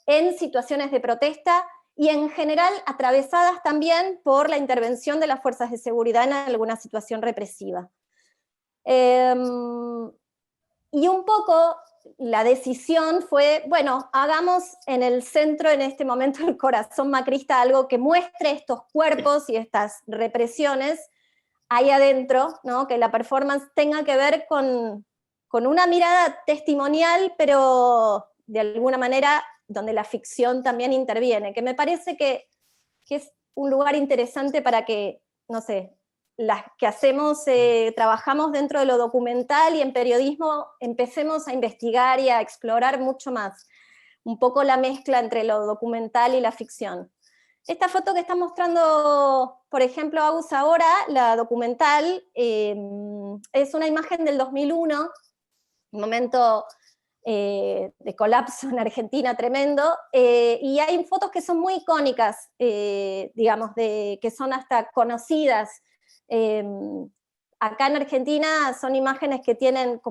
en situaciones de protesta, y en general atravesadas también por la intervención de las fuerzas de seguridad en alguna situación represiva? Y un poco la decisión fue, bueno, hagamos en el centro, en este momento, el corazón macrista, algo que muestre estos cuerpos y estas represiones ahí adentro, ¿no? Que la performance tenga que ver con una mirada testimonial, pero de alguna manera donde la ficción también interviene, que me parece que es un lugar interesante para que, no sé, las que trabajamos dentro de lo documental y en periodismo, empecemos a investigar y a explorar mucho más un poco la mezcla entre lo documental y la ficción. Esta foto que está mostrando, por ejemplo, Agus ahora, la documental, es una imagen del 2001, un momento de colapso en Argentina tremendo, y hay fotos que son muy icónicas, digamos, que son hasta conocidas. Acá en Argentina son imágenes que tienen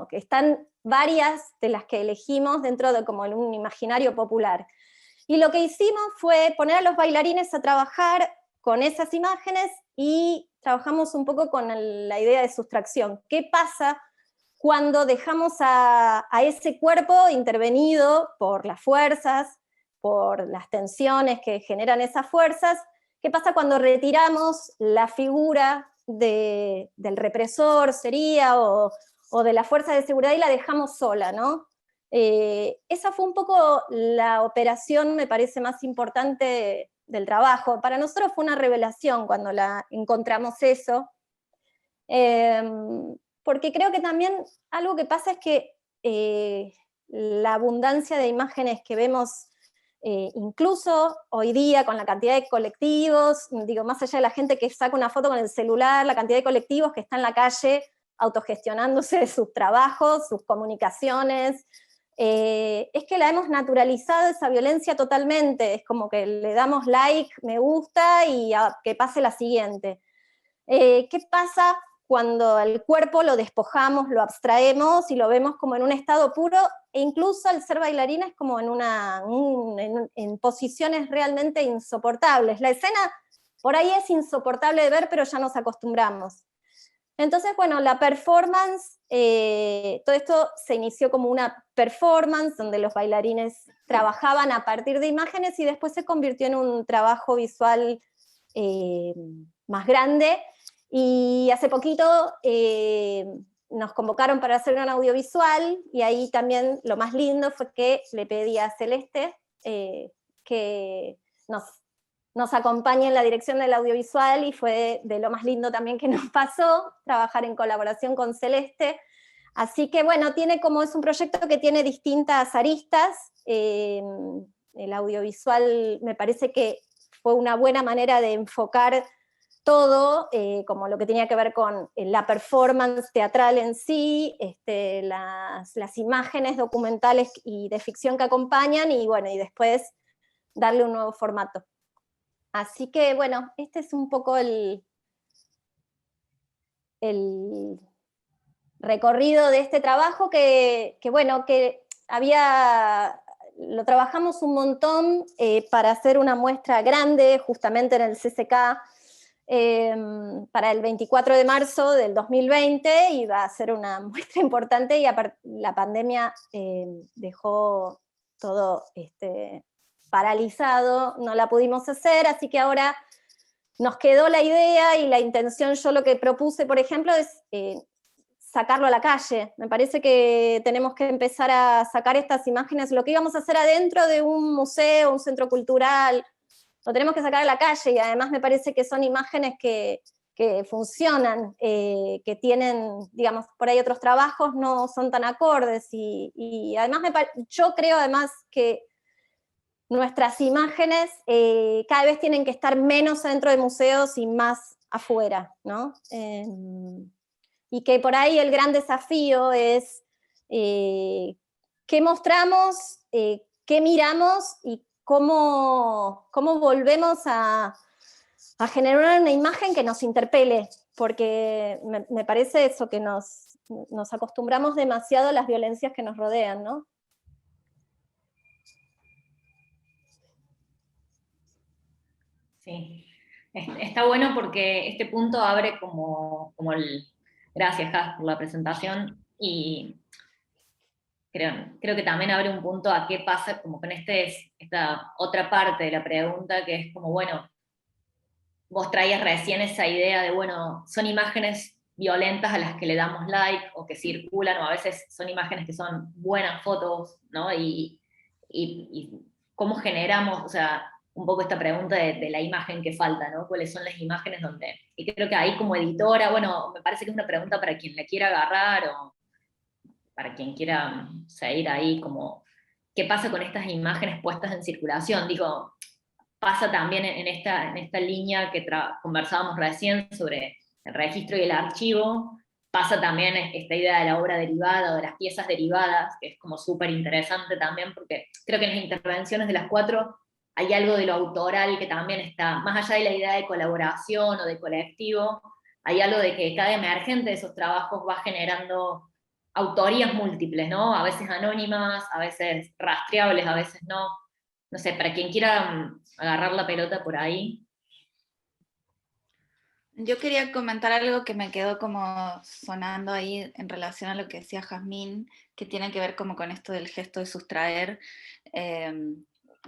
que están varias de las que elegimos dentro de como un imaginario popular. Y lo que hicimos fue poner a los bailarines a trabajar con esas imágenes, y trabajamos un poco con la idea de sustracción. ¿Qué pasa cuando dejamos a ese cuerpo intervenido por las fuerzas, por las tensiones que generan esas fuerzas? ¿Qué pasa cuando retiramos la figura del represor, sería, o de la fuerza de seguridad, y la dejamos sola, ¿no? Esa fue un poco la operación, me parece, más importante del trabajo. Para nosotros fue una revelación cuando encontramos eso, porque creo que también algo que pasa es que la abundancia de imágenes que vemos, incluso hoy día con la cantidad de colectivos, digo, más allá de la gente que saca una foto con el celular, la cantidad de colectivos que están en la calle autogestionándose de sus trabajos, sus comunicaciones, es que la hemos naturalizado, esa violencia, totalmente. Es como que le damos like, me gusta, y que pase la siguiente. ¿Qué pasa cuando el cuerpo lo despojamos, lo abstraemos y lo vemos como en un estado puro, e incluso al ser bailarines como en posiciones realmente insoportables? La escena por ahí es insoportable de ver, pero ya nos acostumbramos. Entonces, bueno, la performance, todo esto se inició como una performance donde los bailarines trabajaban a partir de imágenes, y después se convirtió en un trabajo visual más grande. Y hace poquito nos convocaron para hacer un audiovisual, y ahí también lo más lindo fue que le pedí a Celeste que nos nos acompaña en la dirección del audiovisual, y fue de lo más lindo también que nos pasó, trabajar en colaboración con Celeste. Así que bueno, es un proyecto que tiene distintas aristas. El audiovisual me parece que fue una buena manera de enfocar todo, como lo que tenía que ver con la performance teatral en sí, las imágenes documentales y de ficción que acompañan, y bueno, y después darle un nuevo formato. Así que bueno, este es un poco el recorrido de este trabajo que lo trabajamos un montón para hacer una muestra grande justamente en el CCK para el 24 de marzo del 2020, y va a ser una muestra importante, y la pandemia dejó todo paralizado, no la pudimos hacer, así que ahora nos quedó la idea y la intención. Yo lo que propuse, por ejemplo, es sacarlo a la calle. Me parece que tenemos que empezar a sacar estas imágenes, lo que íbamos a hacer adentro de un museo, un centro cultural, lo tenemos que sacar a la calle, y además me parece que son imágenes que funcionan, que tienen, digamos, por ahí otros trabajos no son tan acordes, y además yo creo además que nuestras imágenes cada vez tienen que estar menos dentro de museos y más afuera, ¿no? Y que por ahí el gran desafío es qué mostramos, qué miramos, y cómo volvemos a generar una imagen que nos interpele, porque me parece eso, que nos acostumbramos demasiado a las violencias que nos rodean, ¿no? Sí, está bueno porque este punto abre gracias, Jas, por la presentación, y creo que también abre un punto a qué pasa como con esta otra parte de la pregunta, que es como, bueno, vos traías recién esa idea de, bueno, son imágenes violentas a las que le damos like o que circulan, o a veces son imágenes que son buenas fotos, ¿no? Y cómo generamos, o sea, un poco esta pregunta de la imagen que falta, ¿no? ¿Cuáles son las imágenes donde...? Y creo que ahí como editora, bueno, me parece que es una pregunta para quien la quiera agarrar, o para quien quiera seguir ahí, como, ¿qué pasa con estas imágenes puestas en circulación? Digo, pasa también en esta línea que conversábamos recién sobre el registro y el archivo, pasa también esta idea de la obra derivada o de las piezas derivadas, que es como súper interesante también, porque creo que en las intervenciones de las 4 hay algo de lo autoral que también está, más allá de la idea de colaboración o de colectivo, hay algo de que cada emergente de esos trabajos va generando autorías múltiples, ¿no? A veces anónimas, a veces rastreables, a veces no. No sé, para quien quiera agarrar la pelota por ahí. Yo quería comentar algo que me quedó como sonando ahí en relación a lo que decía Jazmín, que tiene que ver como con esto del gesto de sustraer.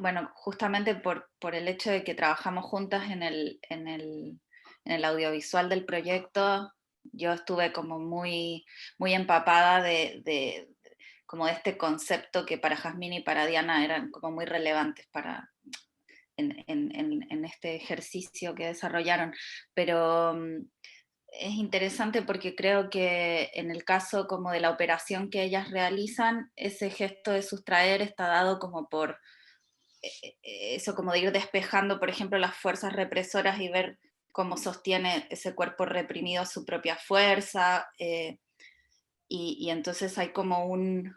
Bueno, justamente por el hecho de que trabajamos juntas en el audiovisual del proyecto, yo estuve como muy empapada como de este concepto que para Jazmín y para Diana eran como muy relevantes en este ejercicio que desarrollaron, pero es interesante porque creo que en el caso como de la operación que ellas realizan, ese gesto de sustraer está dado como por eso, como de ir despejando, por ejemplo, las fuerzas represoras y ver cómo sostiene ese cuerpo reprimido su propia fuerza, y entonces hay como un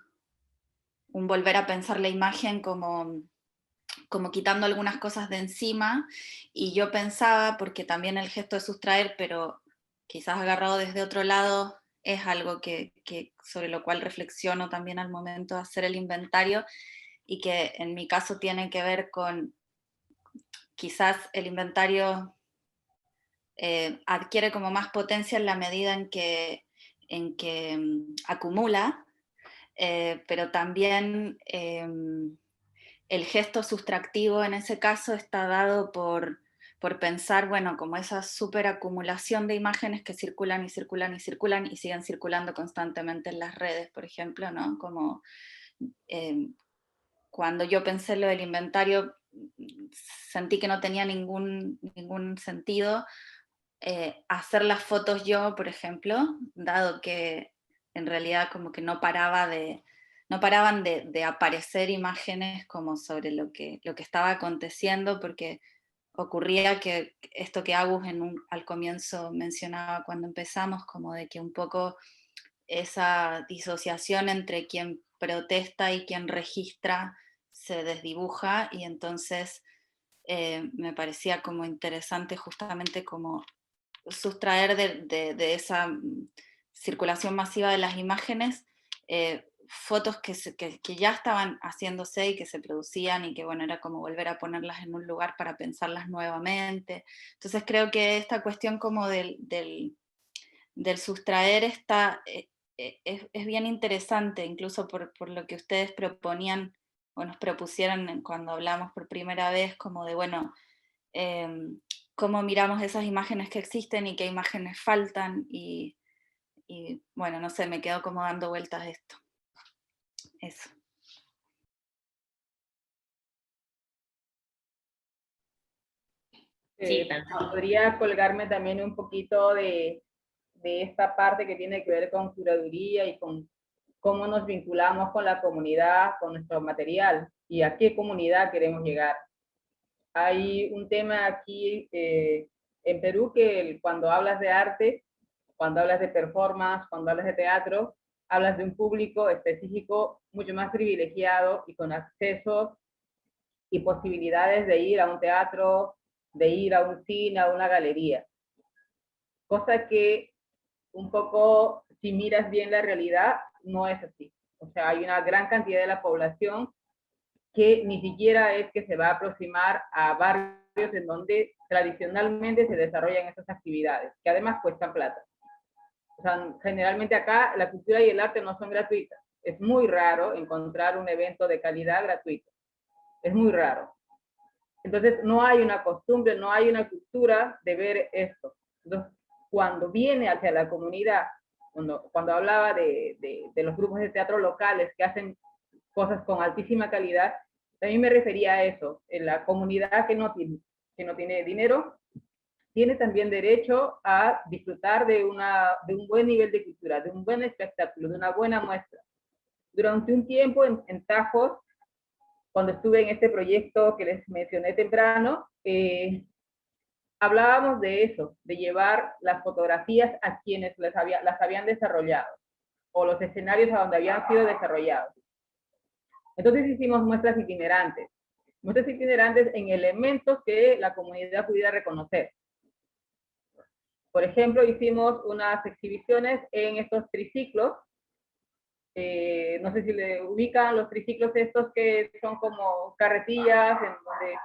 volver a pensar la imagen como quitando algunas cosas de encima, y yo pensaba, porque también el gesto de sustraer, pero quizás agarrado desde otro lado, es algo sobre lo cual reflexiono también al momento de hacer el inventario, y que en mi caso tiene que ver con quizás el inventario adquiere como más potencia en la medida en que acumula, pero también el gesto sustractivo en ese caso está dado por pensar, bueno, como esa superacumulación de imágenes que circulan y circulan y circulan y siguen circulando constantemente en las redes, por ejemplo, ¿no? Como cuando yo pensé lo del inventario, sentí que no tenía ningún sentido hacer las fotos yo, por ejemplo, dado que en realidad como que no paraban de aparecer imágenes como sobre lo que estaba aconteciendo, porque ocurría que esto que Agus al comienzo mencionaba cuando empezamos, como de que un poco esa disociación entre quien protesta y quien registra se desdibuja, y entonces me parecía como interesante justamente como sustraer de esa circulación masiva de las imágenes fotos que ya estaban haciéndose y que se producían, y que bueno, era como volver a ponerlas en un lugar para pensarlas nuevamente. Entonces creo que esta cuestión como del sustraer es bien interesante, incluso por lo que ustedes proponían o nos propusieron cuando hablamos por primera vez, como de, bueno, cómo miramos esas imágenes que existen y qué imágenes faltan, y bueno, no sé, me quedo como dando vueltas de esto. Eso. Sí, podría colgarme también un poquito de esta parte que tiene que ver con curaduría y con cómo nos vinculamos con la comunidad, con nuestro material y a qué comunidad queremos llegar. Hay un tema aquí en Perú que cuando hablas de arte, cuando hablas de performance, cuando hablas de teatro, hablas de un público específico mucho más privilegiado y con acceso y posibilidades de ir a un teatro, de ir a un cine, a una galería. Cosa que un poco, si miras bien la realidad, no es así. O sea, hay una gran cantidad de la población que ni siquiera es que se va a aproximar a barrios en donde tradicionalmente se desarrollan estas actividades, que además cuestan plata. O sea, generalmente acá la cultura y el arte no son gratuitas. Es muy raro encontrar un evento de calidad gratuito. Es muy raro. Entonces, no hay una costumbre, no hay una cultura de ver esto. Entonces, cuando viene hacia la comunidad, cuando hablaba de los grupos de teatro locales que hacen cosas con altísima calidad, también me refería a eso. En la comunidad que no tiene dinero, tiene también derecho a disfrutar de un buen nivel de cultura, de un buen espectáculo, de una buena muestra. Durante un tiempo en Tajos, cuando estuve en este proyecto que les mencioné temprano, hablábamos de eso, de llevar las fotografías a quienes las habían desarrollado, o los escenarios a donde habían sido desarrollados. Entonces hicimos muestras itinerantes en elementos que la comunidad pudiera reconocer. Por ejemplo, hicimos unas exhibiciones en estos triciclos. No sé si le ubican los triciclos estos que son como carretillas en donde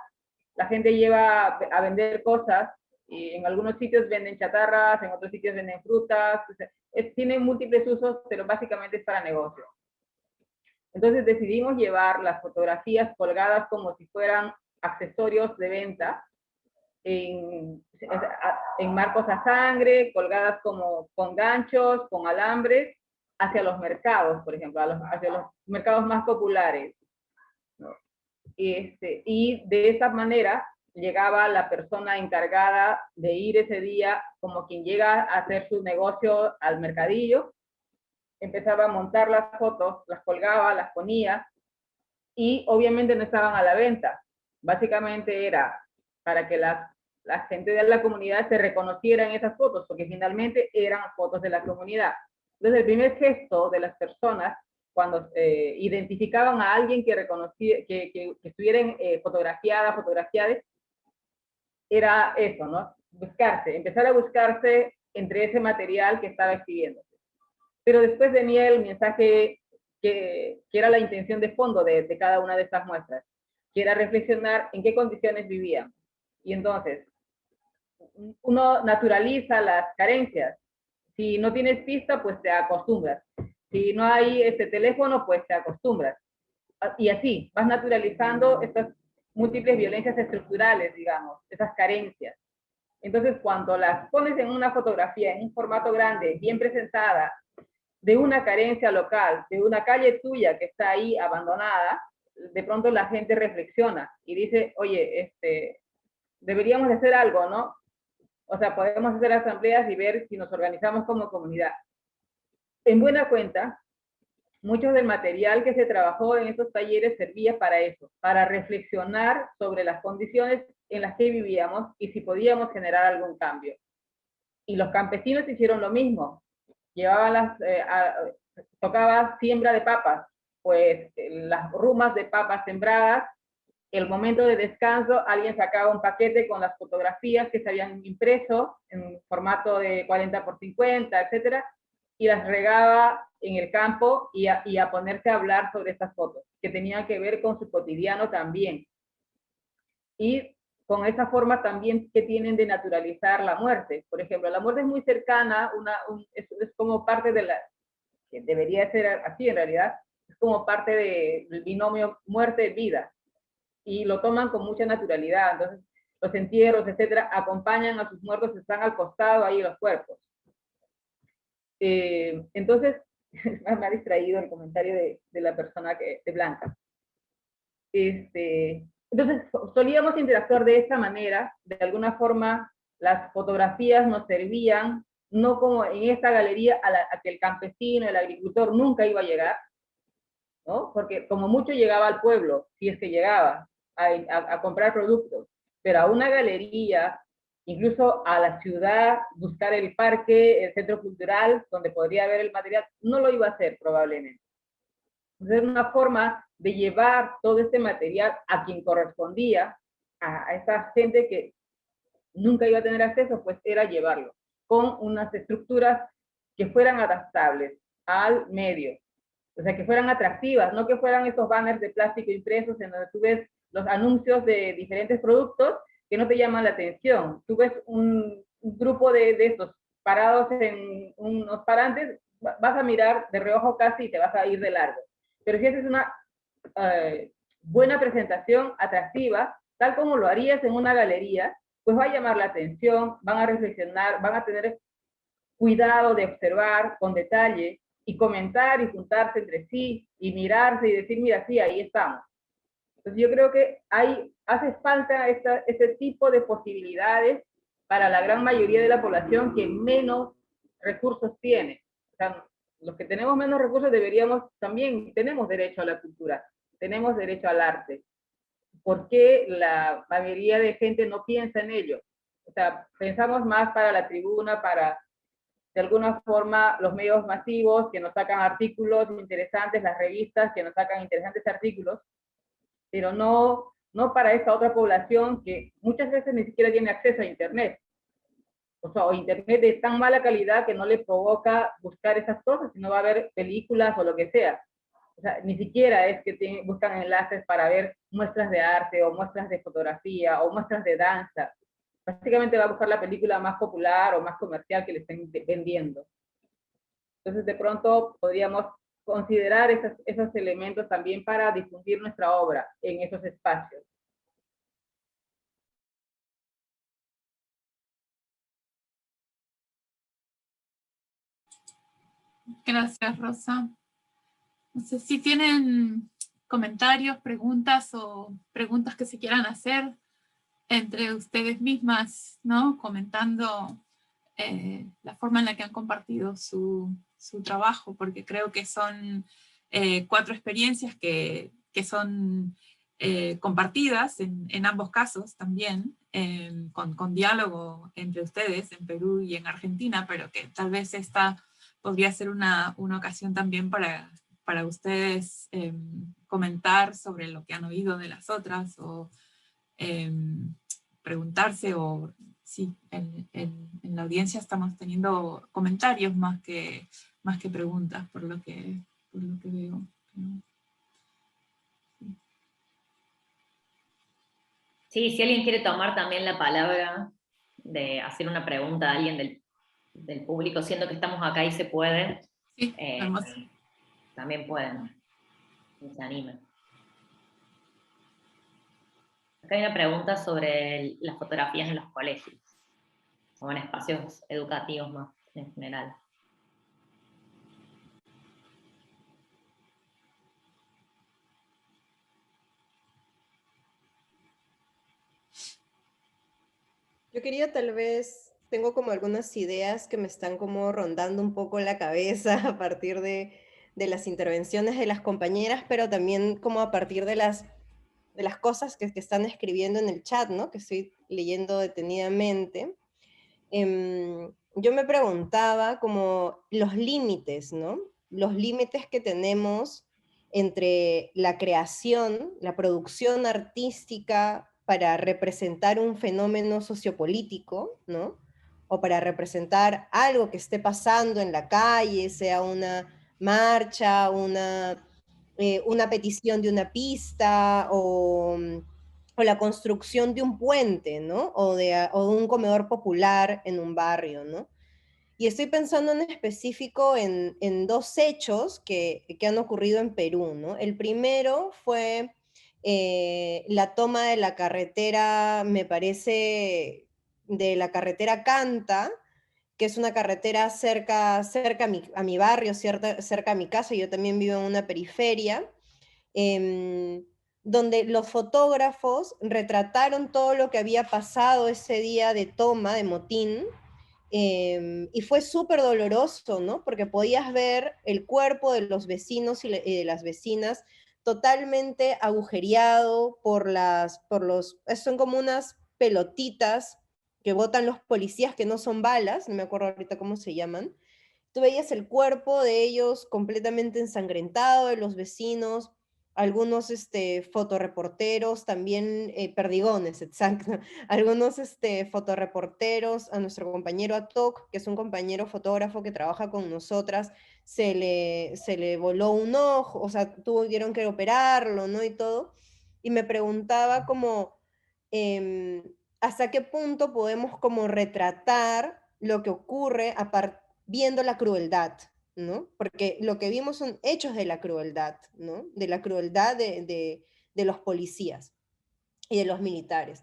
la gente lleva a vender cosas, y en algunos sitios venden chatarras, en otros sitios venden frutas, tienen múltiples usos, pero básicamente es para negocio. Entonces decidimos llevar las fotografías colgadas como si fueran accesorios de venta, en marcos a sangre, colgadas como con ganchos, con alambres, hacia los mercados, por ejemplo, hacia los mercados más populares, ¿no? Y de esa manera llegaba la persona encargada de ir ese día, como quien llega a hacer su negocio al mercadillo, empezaba a montar las fotos, las colgaba, las ponía, y obviamente no estaban a la venta. Básicamente era para que la gente de la comunidad se reconociera en esas fotos, porque finalmente eran fotos de la comunidad. Entonces, el primer gesto de las personas, cuando identificaban a alguien que reconocía, que estuvieran fotografiadas, era eso, ¿no? Empezar a buscarse entre ese material que estaba exhibiéndose. Pero después venía el mensaje que era la intención de fondo de cada una de estas muestras, que era reflexionar en qué condiciones vivían. Y entonces, uno naturaliza las carencias. Si no tienes pista, pues te acostumbras. Si no hay este teléfono, pues te acostumbras. Y así, vas naturalizando estas múltiples violencias estructurales, digamos, esas carencias. Entonces, cuando las pones en una fotografía, en un formato grande, bien presentada, de una carencia local, de una calle tuya que está ahí abandonada, de pronto la gente reflexiona y dice, oye, deberíamos hacer algo, ¿no? O sea, podemos hacer asambleas y ver si nos organizamos como comunidad. En buena cuenta, mucho del material que se trabajó en estos talleres servía para eso, para reflexionar sobre las condiciones en las que vivíamos y si podíamos generar algún cambio. Y los campesinos hicieron lo mismo. Llevaban tocaba siembra de papas, pues las rumas de papas sembradas, el momento de descanso, alguien sacaba un paquete con las fotografías que se habían impreso en formato de 40x50, etcétera, y las regaba en el campo y a ponerse a hablar sobre estas fotos, que tenían que ver con su cotidiano también. Y con esa forma también que tienen de naturalizar la muerte. Por ejemplo, la muerte es muy cercana, es como parte de la, que debería ser así en realidad, es como parte del binomio muerte-vida. Y lo toman con mucha naturalidad. Entonces, los entierros, etcétera, acompañan a sus muertos, están al costado ahí los cuerpos. Entonces, me ha distraído el comentario de la persona de Blanca. Entonces, solíamos interactuar de esta manera, de alguna forma las fotografías nos servían, no como en esta galería a que el campesino, el agricultor nunca iba a llegar, ¿no? Porque como mucho llegaba al pueblo, si es que llegaba, a comprar productos, pero a una galería, incluso a la ciudad, buscar el parque, el centro cultural, donde podría ver el material, no lo iba a hacer probablemente. Entonces, una forma de llevar todo este material a quien correspondía, a esa gente que nunca iba a tener acceso, pues era llevarlo con unas estructuras que fueran adaptables al medio. O sea, que fueran atractivas, no que fueran esos banners de plástico impresos en donde tú ves los anuncios de diferentes productos que no te llaman la atención. Tú ves un grupo de estos parados en unos parantes, vas a mirar de reojo casi y te vas a ir de largo. Pero si haces una buena presentación, atractiva, tal como lo harías en una galería, pues va a llamar la atención, van a reflexionar, van a tener cuidado de observar con detalle y comentar y juntarse entre sí y mirarse y decir, mira, sí, ahí estamos. Entonces yo creo que hace falta este tipo de posibilidades para la gran mayoría de la población que menos recursos tiene. O sea, los que tenemos menos recursos también tenemos derecho a la cultura, tenemos derecho al arte. ¿Por qué la mayoría de gente no piensa en ello? O sea, pensamos más para la tribuna, para de alguna forma los medios masivos que nos sacan artículos interesantes, las revistas que nos sacan interesantes artículos, pero no para esta otra población que muchas veces ni siquiera tiene acceso a Internet. O sea, o Internet de tan mala calidad que no le provoca buscar esas cosas, sino va a ver películas o lo que sea. O sea, ni siquiera es que buscan enlaces para ver muestras de arte o muestras de fotografía o muestras de danza. Básicamente va a buscar la película más popular o más comercial que le estén vendiendo. Entonces, de pronto podríamos considerar esos elementos también para difundir nuestra obra en esos espacios. Gracias, Rosa. No sé si tienen comentarios, preguntas o preguntas que se quieran hacer entre ustedes mismas, ¿no? Comentando la forma en la que han compartido su trabajo, porque creo que son 4 experiencias que son compartidas en ambos casos también, con diálogo entre ustedes en Perú y en Argentina, pero que tal vez esta podría ser una ocasión también para ustedes comentar sobre lo que han oído de las otras, o preguntarse, o sí, en la audiencia estamos teniendo comentarios más que preguntas, por lo que veo. Sí, si alguien quiere tomar también la palabra de hacer una pregunta a alguien del público, siendo que estamos acá y se puede, Sí, también pueden, si se animen. Acá hay una pregunta sobre las fotografías en los colegios, o en espacios educativos más en general. Yo quería tal vez, tengo como algunas ideas que me están como rondando un poco la cabeza a partir de las intervenciones de las compañeras, pero también como a partir de las cosas que están escribiendo en el chat, ¿no? Que estoy leyendo detenidamente. Yo me preguntaba como los límites, ¿no? Los límites que tenemos entre la creación, la producción artística para representar un fenómeno sociopolítico, ¿no? O para representar algo que esté pasando en la calle, sea una marcha, una petición de una pista o la construcción de un puente, ¿no? O de un comedor popular en un barrio, ¿no? Y estoy pensando en específico en dos hechos que han ocurrido en Perú, ¿no? El primero fue la toma de la carretera, me parece, de la carretera Canta, que es una carretera cerca a mi barrio, cerca a mi casa, yo también vivo en una periferia, em, donde los fotógrafos retrataron todo lo que había pasado ese día de toma, de motín, y fue súper doloroso, ¿no? Porque podías ver el cuerpo de los vecinos y de las vecinas totalmente agujereado son como unas pelotitas que botan los policías que no son balas, no me acuerdo ahorita cómo se llaman. Tú veías el cuerpo de ellos completamente ensangrentado, de los vecinos, algunos fotoreporteros, también perdigones, exacto, algunos fotoreporteros, a nuestro compañero Atok, que es un compañero fotógrafo que trabaja con nosotras, se le voló un ojo, o sea, tuvieron que operarlo, ¿no? Y todo. Y me preguntaba como, em, ¿hasta qué punto podemos como retratar lo que ocurre viendo la crueldad, ¿no? Porque lo que vimos son hechos de la crueldad, ¿no? De la crueldad de los policías y de los militares.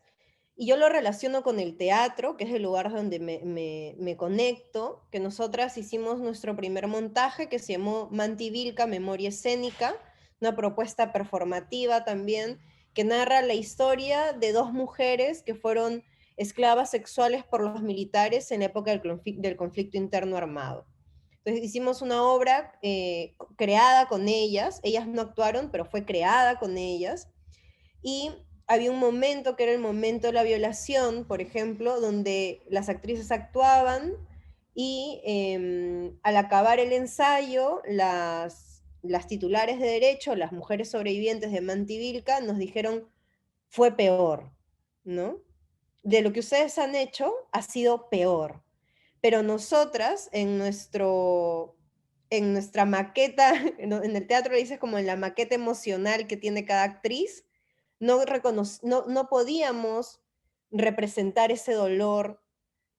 Y yo lo relaciono con el teatro, que es el lugar donde me conecto, que nosotras hicimos nuestro primer montaje que se llamó Mantivilca, Memoria Escénica, una propuesta performativa también, que narra la historia de dos mujeres que fueron esclavas sexuales por los militares en la época del conflicto interno armado. Entonces hicimos una obra creada con ellas no actuaron, pero fue creada con ellas, y había un momento que era el momento de la violación, por ejemplo, donde las actrices actuaban y al acabar el ensayo, las titulares de derecho, las mujeres sobrevivientes de Mantivilca, nos dijeron, fue peor, ¿no? De lo que ustedes han hecho ha sido peor. Pero nosotras, en nuestra maqueta, en el teatro le dices como en la maqueta emocional que tiene cada actriz, no podíamos representar ese dolor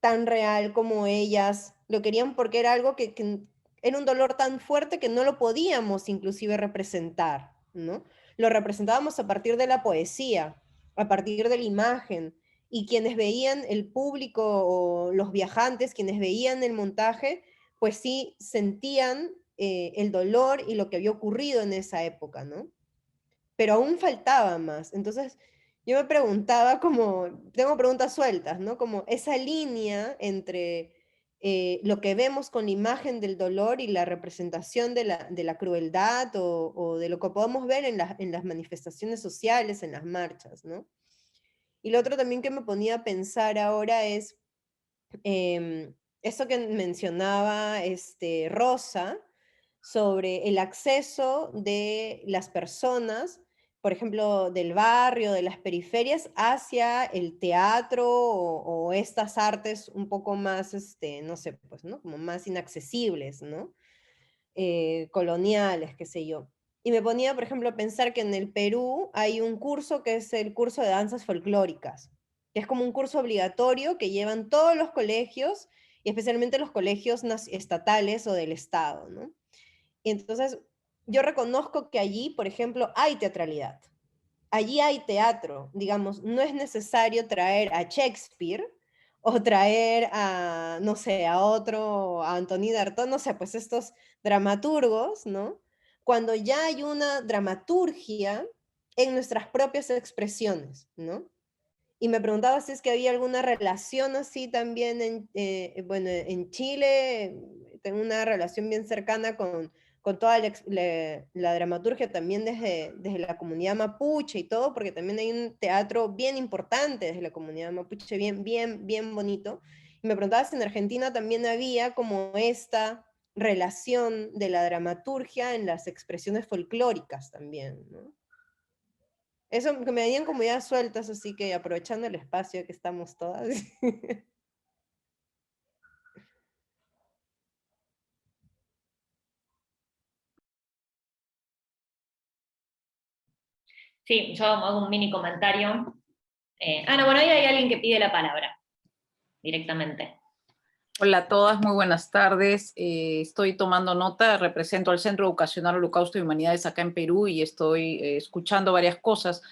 tan real como ellas lo querían, porque era algo que era un dolor tan fuerte que no lo podíamos inclusive representar, ¿no? Lo representábamos a partir de la poesía, a partir de la imagen, y quienes veían el público o los viajantes, quienes veían el montaje, pues sí sentían el dolor y lo que había ocurrido en esa época, ¿no? Pero aún faltaba más. Entonces, yo me preguntaba como, tengo preguntas sueltas, ¿no? Como esa línea entre lo que vemos con la imagen del dolor y la representación de la crueldad o de lo que podemos ver en las manifestaciones sociales, en las marchas, ¿no? Y lo otro también que me ponía a pensar ahora es eso que mencionaba Rosa, sobre el acceso de las personas, por ejemplo, del barrio, de las periferias, hacia el teatro o estas artes un poco más, no sé, pues, ¿no? Como más inaccesibles, ¿no? Coloniales, qué sé yo. Y me ponía, por ejemplo, a pensar que en el Perú hay un curso que es el curso de danzas folclóricas, que es como un curso obligatorio que llevan todos los colegios, y especialmente los colegios estatales o del Estado, ¿no? Y entonces, yo reconozco que allí, por ejemplo, hay teatralidad. Allí hay teatro, digamos, no es necesario traer a Shakespeare o traer a, no sé, a otro, a Antoni D'Artaud, no sé, pues estos dramaturgos, ¿no? Cuando ya hay una dramaturgia en nuestras propias expresiones, ¿no? Y me preguntaba si es que había alguna relación así también bueno, en Chile. Tengo una relación bien cercana con toda la dramaturgia también desde la comunidad mapuche y todo, porque también hay un teatro bien importante desde la comunidad mapuche, bien bonito. Y me preguntaba si en Argentina también había como esta relación de la dramaturgia en las expresiones folclóricas también, ¿no? Eso, que me venían como ideas sueltas, así que aprovechando el espacio que estamos todas. Sí, yo hago un mini comentario. No, bueno, ahí hay alguien que pide la palabra directamente. Hola a todas, muy buenas tardes. Estoy tomando nota, represento al Centro Educacional Holocausto y Humanidades acá en Perú y estoy escuchando varias cosas.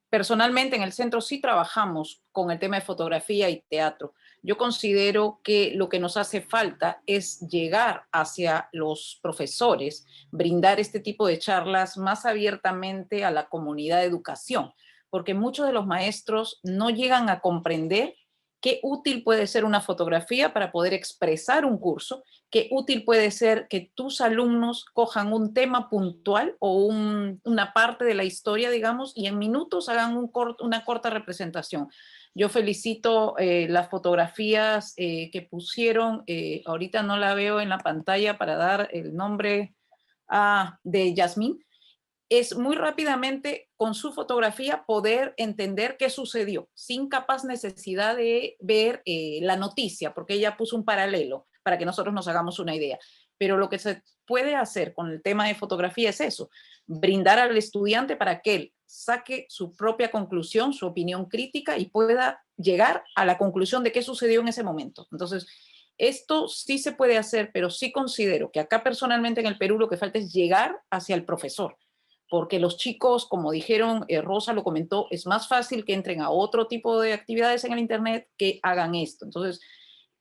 Personalmente en el centro sí trabajamos con el tema de fotografía y teatro. Yo considero que lo que nos hace falta es llegar hacia los profesores, brindar este tipo de charlas más abiertamente a la comunidad de educación, porque muchos de los maestros no llegan a comprender qué útil puede ser una fotografía para poder expresar un curso, qué útil puede ser que tus alumnos cojan un tema puntual o una parte de la historia, digamos, y en minutos hagan una corta representación. Yo felicito las fotografías que pusieron, ahorita no la veo en la pantalla para dar el nombre de Yasmín. Es muy rápidamente con su fotografía poder entender qué sucedió, sin capaz necesidad de ver la noticia, porque ella puso un paralelo para que nosotros nos hagamos una idea. Pero lo que se puede hacer con el tema de fotografía es eso, brindar al estudiante para que él saque su propia conclusión, su opinión crítica y pueda llegar a la conclusión de qué sucedió en ese momento. Entonces, esto sí se puede hacer, pero sí considero que acá personalmente en el Perú lo que falta es llegar hacia el profesor, porque los chicos, como dijeron, Rosa lo comentó, es más fácil que entren a otro tipo de actividades en el internet que hagan esto. Entonces,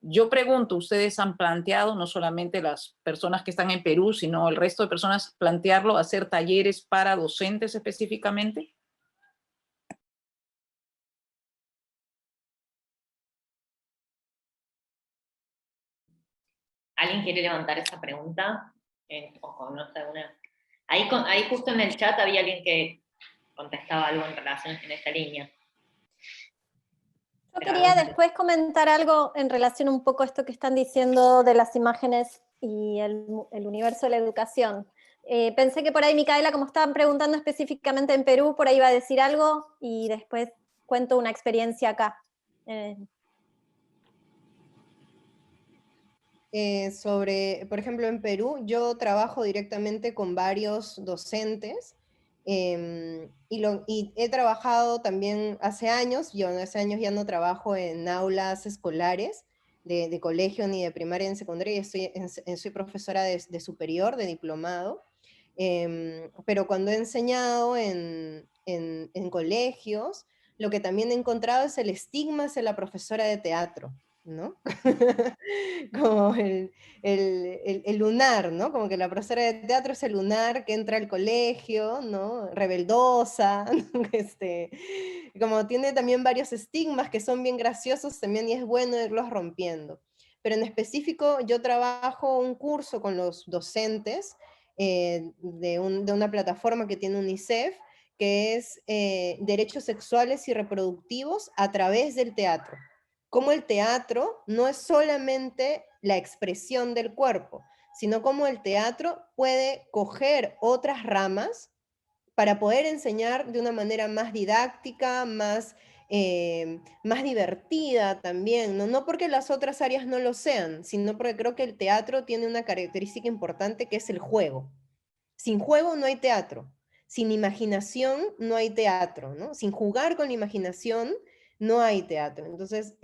yo pregunto, ¿ustedes han planteado, no solamente las personas que están en Perú, sino el resto de personas, plantearlo, hacer talleres para docentes específicamente? ¿Alguien quiere levantar esa pregunta? O no sé, ahí justo en el chat había alguien que contestaba algo en relación en esta línea. Yo quería después comentar algo en relación un poco a esto que están diciendo de las imágenes y el universo de la educación. Pensé que por ahí Micaela, como estaban preguntando específicamente en Perú, por ahí iba a decir algo y después cuento una experiencia acá. Por ejemplo, en Perú, yo trabajo directamente con varios docentes y he trabajado también hace años, yo hace años ya no trabajo en aulas escolares de colegio ni de primaria ni secundaria, soy profesora de superior, de diplomado, pero cuando he enseñado en colegios, lo que también he encontrado es el estigma hacia la profesora de teatro, ¿no? Como el lunar, ¿no? Como que la profesora de teatro es el lunar que entra al colegio, ¿no? Rebeldosa, como tiene también varios estigmas que son bien graciosos también y es bueno irlos rompiendo. Pero en específico yo trabajo un curso con los docentes de una plataforma que tiene UNICEF, que es Derechos Sexuales y Reproductivos a través del teatro. Cómo el teatro no es solamente la expresión del cuerpo, sino cómo el teatro puede coger otras ramas para poder enseñar de una manera más didáctica, más divertida también, ¿no? No porque las otras áreas no lo sean, sino porque creo que el teatro tiene una característica importante que es el juego. Sin juego no hay teatro, sin imaginación no hay teatro, ¿no? Sin jugar con la imaginación no hay teatro. Entonces,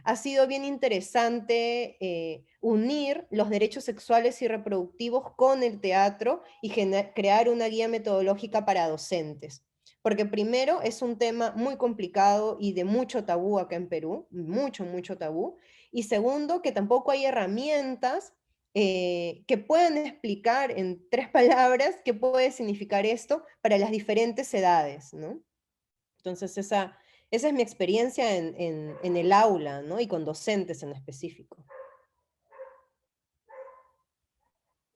ha sido bien interesante unir los derechos sexuales y reproductivos con el teatro y crear una guía metodológica para docentes. Porque primero es un tema muy complicado y de mucho tabú acá en Perú, mucho tabú. Y segundo, que tampoco hay herramientas que puedan explicar en 3 palabras qué puede significar esto para las diferentes edades, ¿no? Entonces esa es mi experiencia en el aula, ¿no? Y con docentes en específico.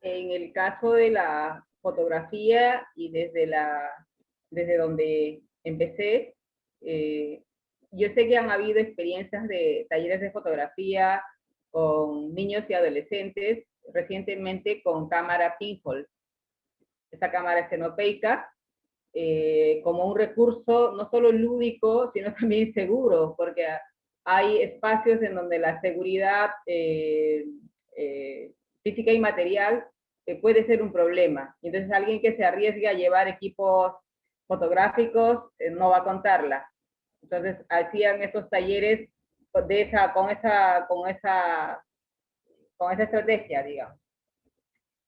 En el caso de la fotografía y desde donde empecé, yo sé que han habido experiencias de talleres de fotografía con niños y adolescentes, recientemente con cámara pinhole, esta cámara estenopeica, como un recurso no solo lúdico, sino también seguro, porque hay espacios en donde la seguridad física y material puede ser un problema. Y entonces alguien que se arriesgue a llevar equipos fotográficos no va a contarla. Entonces hacían estos talleres con esa estrategia, digamos.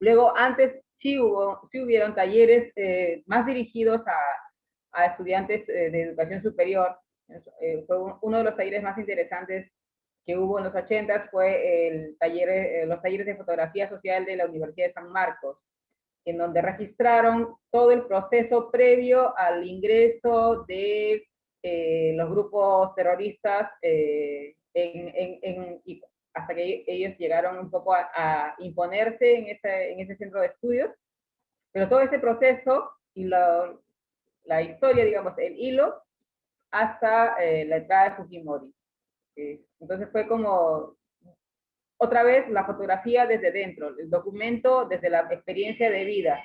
Luego, antes sí hubieron talleres más dirigidos a estudiantes de educación superior. Fue uno de los talleres más interesantes que hubo en los 80 fue los talleres de fotografía social de la Universidad de San Marcos, en donde registraron todo el proceso previo al ingreso de los grupos terroristas hasta que ellos llegaron un poco a imponerse en ese centro de estudios. Pero todo ese proceso y la historia, digamos, el hilo, hasta la entrada de Fujimori. Entonces fue como, otra vez, la fotografía desde dentro, el documento desde la experiencia de vida.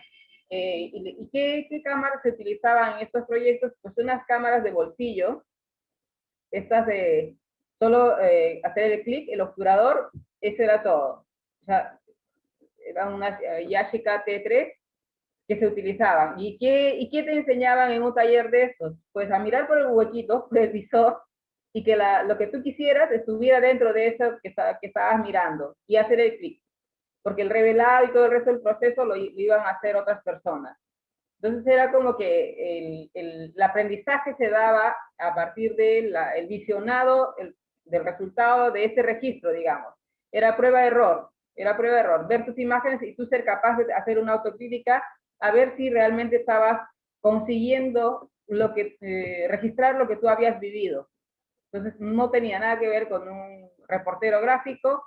¿Y qué cámaras se utilizaban en estos proyectos? Pues unas cámaras de bolsillo, estas de solo hacer el clic, el obturador, eso era todo. O sea, eran unas Yashica T3 que se utilizaban. ¿Y qué te enseñaban en un taller de estos? Pues a mirar por el huequito, por el visor, y que lo que tú quisieras estuviera dentro de eso que estabas mirando, y hacer el clic. Porque el revelado y todo el resto del proceso lo iban a hacer otras personas. Entonces era como que el aprendizaje se daba a partir del visionado del resultado de ese registro, digamos. Era prueba-error, ver tus imágenes y tú ser capaz de hacer una autocrítica a ver si realmente estabas consiguiendo registrar lo que tú habías vivido. Entonces no tenía nada que ver con un reportero gráfico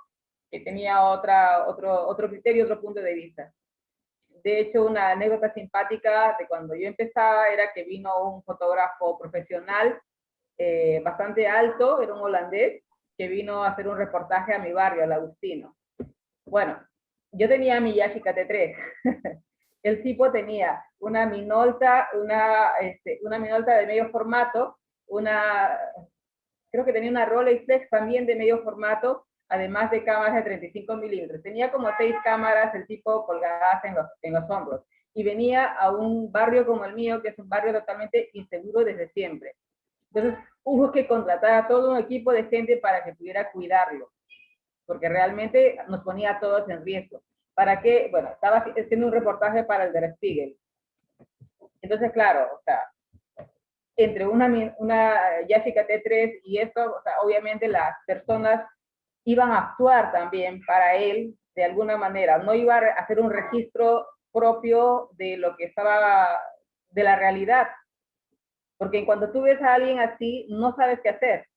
que tenía otro criterio, otro punto de vista. De hecho, una anécdota simpática de cuando yo empezaba era que vino un fotógrafo profesional bastante alto, era un holandés, que vino a hacer un reportaje a mi barrio, al Agustino. Bueno, yo tenía mi Yashica T3. El tipo tenía una Minolta, una Minolta de medio formato, creo que tenía una Rolleiflex también de medio formato, además de cámaras de 35 milímetros. Tenía como 6 cámaras el tipo colgadas en los hombros. Y venía a un barrio como el mío, que es un barrio totalmente inseguro desde siempre. Entonces hubo que contratar a todo un equipo de gente para que pudiera cuidarlo, porque realmente nos ponía a todos en riesgo. ¿Para qué? Bueno, estaba haciendo un reportaje para el Der Spiegel. Entonces, claro, o sea, entre una Yashica T3 y esto, o sea, obviamente las personas iban a actuar también para él de alguna manera, no iba a hacer un registro propio de lo que estaba, de la realidad, porque cuando tú ves a alguien así, no sabes qué hacer,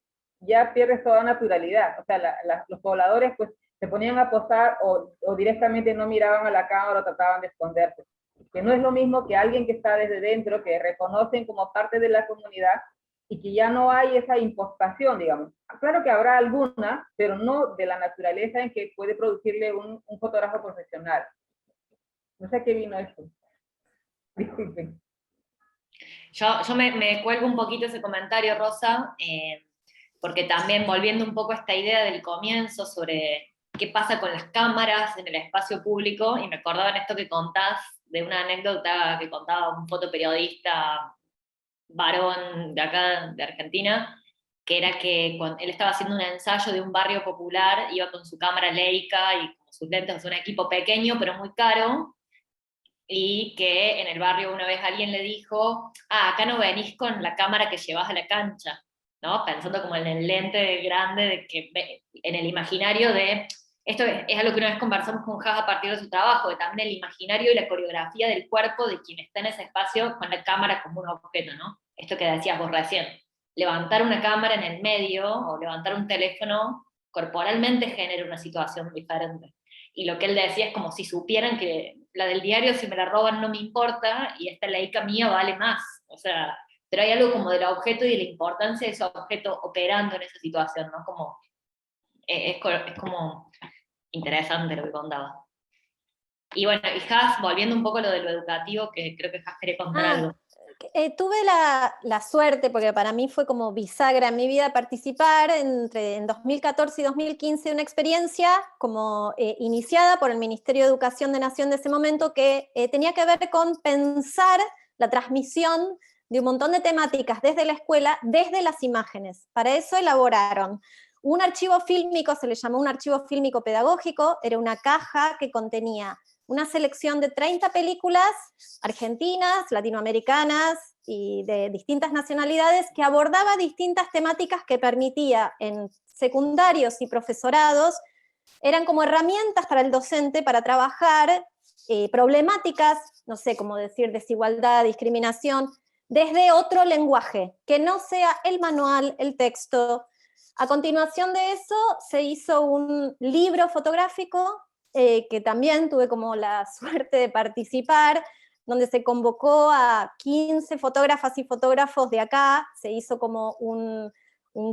ya pierdes toda naturalidad, o sea, los pobladores pues se ponían a posar o directamente no miraban a la cámara o trataban de esconderse, que no es lo mismo que alguien que está desde dentro, que reconocen como parte de la comunidad, y que ya no hay esa impostación, digamos. Claro que habrá alguna, pero no de la naturaleza en que puede producirle un fotógrafo profesional. No sé a qué vino esto. Disculpen. Yo me cuelgo un poquito ese comentario, Rosa, porque también volviendo un poco a esta idea del comienzo sobre qué pasa con las cámaras en el espacio público, y me acordaba en esto que contás de una anécdota que contaba un fotoperiodista varón de acá, de Argentina, que era que cuando él estaba haciendo un ensayo de un barrio popular, iba con su cámara Leica y con sus lentes, un equipo pequeño pero muy caro, y que en el barrio una vez alguien le dijo, acá no venís con la cámara que llevas a la cancha, ¿no? Pensando como en el lente grande, de que en el imaginario de, esto es algo que una vez conversamos con Jas a partir de su trabajo, de también el imaginario y la coreografía del cuerpo de quien está en ese espacio con la cámara como un objeto, ¿no? esto que decías vos recién, levantar una cámara en el medio o levantar un teléfono corporalmente genera una situación diferente. Y lo que él decía es como si supieran que la del diario, si me la roban no me importa, y esta Leica mía vale más. O sea, pero hay algo como del objeto y de la importancia de ese objeto operando en esa situación, ¿no? Como, es como interesante lo que contaba. Y bueno, y Has, volviendo un poco a lo de lo educativo, que creo que Has quería contar algo. Tuve la suerte, porque para mí fue como bisagra en mi vida, participar en 2014 y 2015 de una experiencia como iniciada por el Ministerio de Educación de Nación de ese momento, que tenía que ver con pensar la transmisión de un montón de temáticas desde la escuela, desde las imágenes. Para eso elaboraron un archivo fílmico, se le llamó un archivo fílmico pedagógico, era una caja que contenía una selección de 30 películas argentinas, latinoamericanas y de distintas nacionalidades que abordaba distintas temáticas que permitía en secundarios y profesorados, eran como herramientas para el docente para trabajar problemáticas, no sé cómo decir, desigualdad, discriminación, desde otro lenguaje, que no sea el manual, el texto. A continuación de eso se hizo un libro fotográfico que también tuve como la suerte de participar, donde se convocó a 15 fotógrafas y fotógrafos de acá, se hizo como un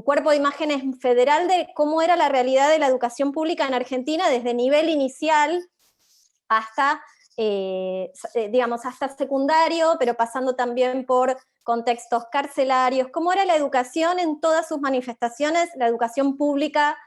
cuerpo de imágenes federal de cómo era la realidad de la educación pública en Argentina desde nivel inicial hasta, digamos, hasta secundario, pero pasando también por contextos carcelarios, cómo era la educación en todas sus manifestaciones, la educación pública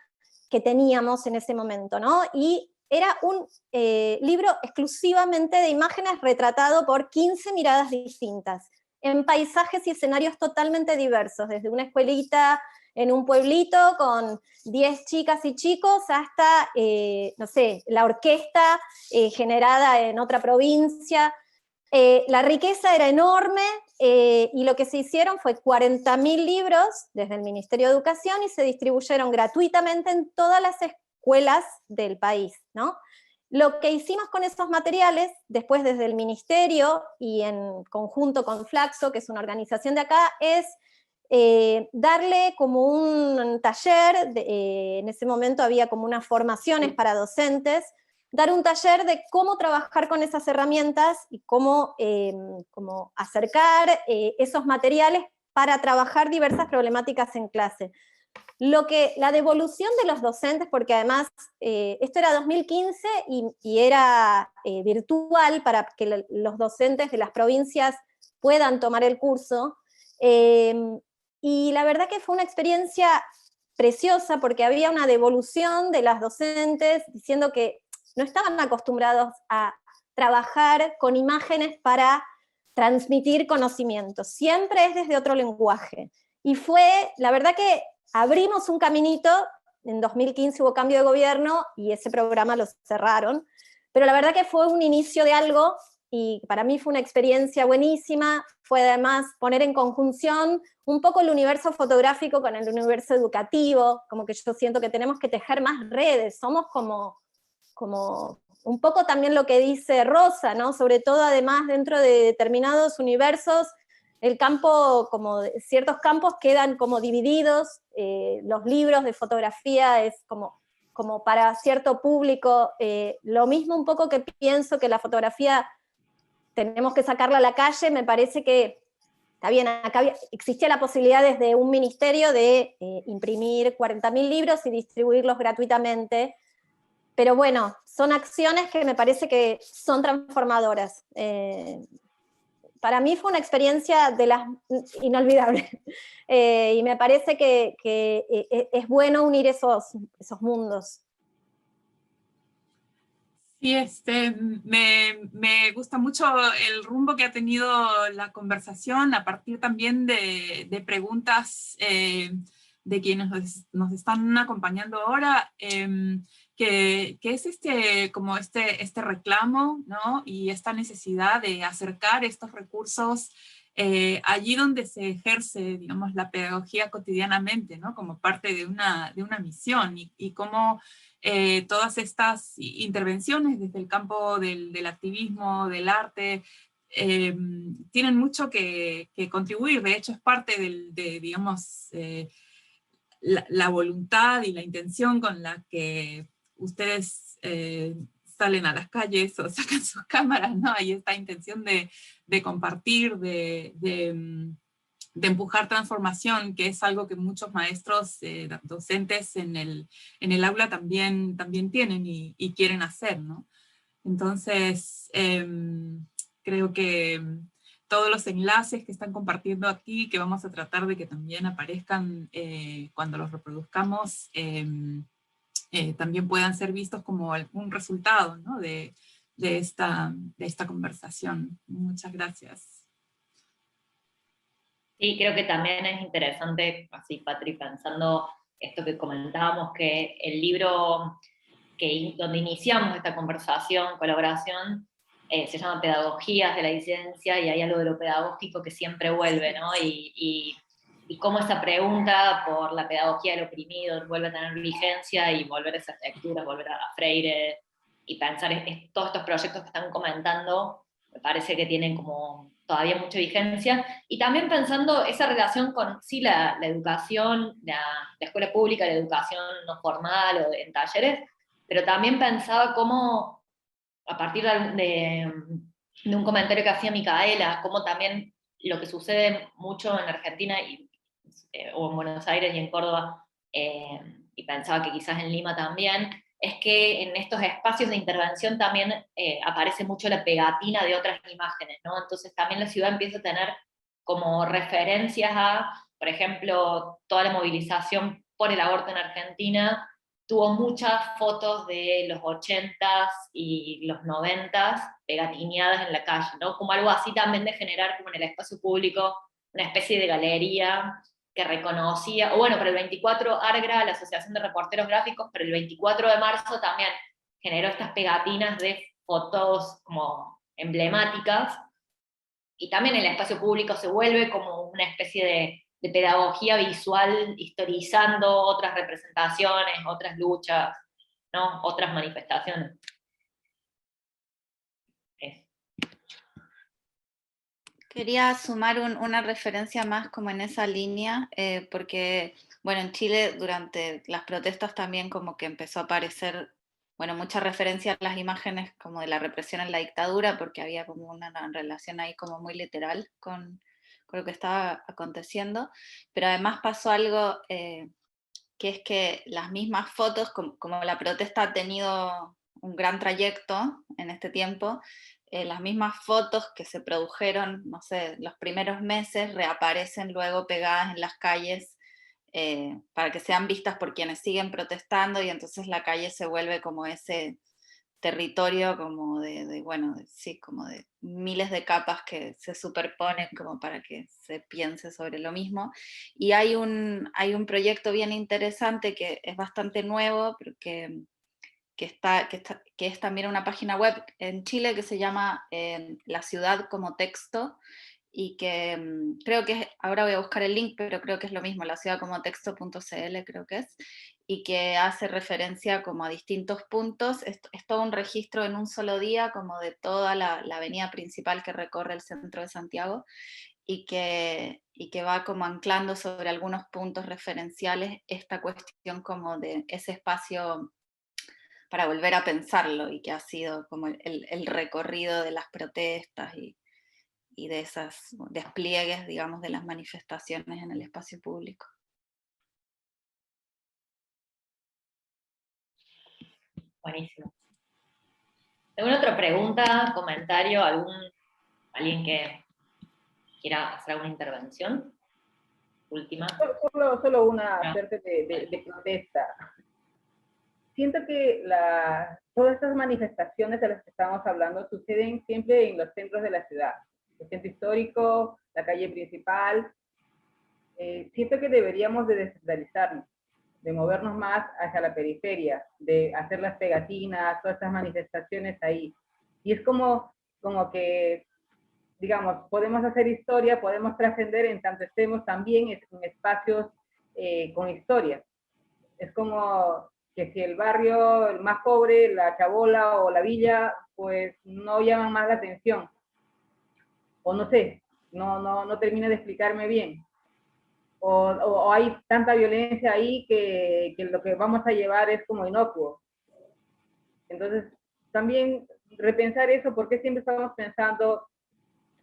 que teníamos en ese momento, ¿no? Y era un libro exclusivamente de imágenes retratado por 15 miradas distintas, en paisajes y escenarios totalmente diversos, desde una escuelita en un pueblito con 10 chicas y chicos hasta, no sé, la orquesta generada en otra provincia. La riqueza era enorme y lo que se hicieron fue 40.000 libros desde el Ministerio de Educación y se distribuyeron gratuitamente en todas las escuelas del país, ¿no? Lo que hicimos con esos materiales, después desde el Ministerio y en conjunto con Flaxo, que es una organización de acá, es darle como un taller, en ese momento había como unas formaciones para docentes, dar un taller de cómo trabajar con esas herramientas y cómo acercar esos materiales para trabajar diversas problemáticas en clase. La devolución de los docentes, porque además esto era 2015 y era virtual para que los docentes de las provincias puedan tomar el curso, y la verdad que fue una experiencia preciosa porque había una devolución de las docentes diciendo que no estaban acostumbrados a trabajar con imágenes para transmitir conocimientos, siempre es desde otro lenguaje. Y fue, la verdad que abrimos un caminito, en 2015 hubo cambio de gobierno y ese programa lo cerraron, pero la verdad que fue un inicio de algo y para mí fue una experiencia buenísima, fue además poner en conjunción un poco el universo fotográfico con el universo educativo, como que yo siento que tenemos que tejer más redes, somos como un poco también lo que dice Rosa, ¿no? Sobre todo además dentro de determinados universos, el campo, como ciertos campos quedan como divididos, los libros de fotografía es como para cierto público, lo mismo un poco que pienso que la fotografía tenemos que sacarla a la calle, me parece que está bien, acá existía la posibilidad desde un ministerio de imprimir 40.000 libros y distribuirlos gratuitamente, pero bueno, son acciones que me parece que son transformadoras. Para mí fue una experiencia de las inolvidables. Y me parece que es bueno unir esos mundos. Sí, me gusta mucho el rumbo que ha tenido la conversación a partir también de preguntas de quienes nos están acompañando ahora, que es como este reclamo, ¿no? Y esta necesidad de acercar estos recursos allí donde se ejerce, digamos, la pedagogía cotidianamente, ¿no? Como parte de una misión y cómo todas estas intervenciones desde el campo del activismo, del arte, tienen mucho que contribuir. De hecho, es parte digamos, la voluntad y la intención con la que ustedes salen a las calles o sacan sus cámaras, ¿no? Hay esta intención de compartir, de empujar transformación, que es algo que muchos maestros, docentes en el aula también tienen y quieren hacer, ¿no? Entonces, creo que todos los enlaces que están compartiendo aquí, que vamos a tratar de que también aparezcan cuando los reproduzcamos, también puedan ser vistos como algún resultado, ¿no? de esta conversación. Muchas gracias. Sí, creo que también es interesante, así Patri, pensando esto que comentábamos, que el libro donde iniciamos esta conversación, colaboración, se llama Pedagogías de la Disidencia, y hay algo de lo pedagógico que siempre vuelve, ¿no? Y cómo esa pregunta por la pedagogía del oprimido vuelve a tener vigencia, y volver a esas lecturas, volver a Freire, y pensar todos estos proyectos que están comentando, me parece que tienen como todavía mucha vigencia, y también pensando esa relación con, sí, la educación, la escuela pública, la educación no formal o en talleres, pero también pensaba cómo, a partir de un comentario que hacía Micaela, cómo también lo que sucede mucho en Argentina, o en Buenos Aires y en Córdoba, y pensaba que quizás en Lima también, es que en estos espacios de intervención también aparece mucho la pegatina de otras imágenes, ¿no? Entonces también la ciudad empieza a tener como referencias a, por ejemplo, toda la movilización por el aborto en Argentina, tuvo muchas fotos de los 80s y los 90s pegatineadas en la calle, ¿no? Como algo así también de generar como en el espacio público una especie de galería que reconocía, o bueno, para el 24 ARGRA, la Asociación de Reporteros Gráficos, pero el 24 de marzo también generó estas pegatinas de fotos como emblemáticas, y también el espacio público se vuelve como una especie de pedagogía visual, historizando otras representaciones, otras luchas, ¿no? Otras manifestaciones. Quería sumar una referencia más como en esa línea, porque, bueno, en Chile durante las protestas también como que empezó a aparecer, bueno, mucha referencia a las imágenes como de la represión en la dictadura, porque había como una relación ahí como muy literal con lo que estaba aconteciendo, pero además pasó algo que es que las mismas fotos, como la protesta ha tenido un gran trayecto en este tiempo, las mismas fotos que se produjeron, no sé, los primeros meses, reaparecen luego pegadas en las calles para que sean vistas por quienes siguen protestando, y entonces la calle se vuelve como ese territorio como sí, como de miles de capas que se superponen como para que se piense sobre lo mismo. Y hay un proyecto bien interesante que es bastante nuevo, pero que es también una página web en Chile que se llama La Ciudad como Texto, y que creo que ahora voy a buscar el link, pero creo que es lo mismo, laciudadcomotexto.cl creo que es, y que hace referencia como a distintos puntos. Es todo un registro en un solo día como de toda la avenida principal que recorre el centro de Santiago, y que va como anclando sobre algunos puntos referenciales esta cuestión como de ese espacio para volver a pensarlo, y que ha sido como el recorrido de las protestas y de esos despliegues, digamos, de las manifestaciones en el espacio público. Buenísimo. ¿Alguna otra pregunta, comentario, alguien que quiera hacer alguna intervención? Última. Solo una suerte de protesta. Siento que todas estas manifestaciones de las que estamos hablando suceden siempre en los centros de la ciudad. El centro histórico, la calle principal. Siento que deberíamos de descentralizarnos, de movernos más hacia la periferia, de hacer las pegatinas, todas estas manifestaciones ahí. Y es como que, digamos, podemos hacer historia, podemos trascender en tanto estemos también en espacios con historia. Es como que si el barrio, el más pobre, la chabola o la villa, pues no llaman más la atención. o no sé, no termina de explicarme bien. O hay tanta violencia ahí que lo que vamos a llevar es como inocuo. Entonces, también repensar eso, porque siempre estamos pensando,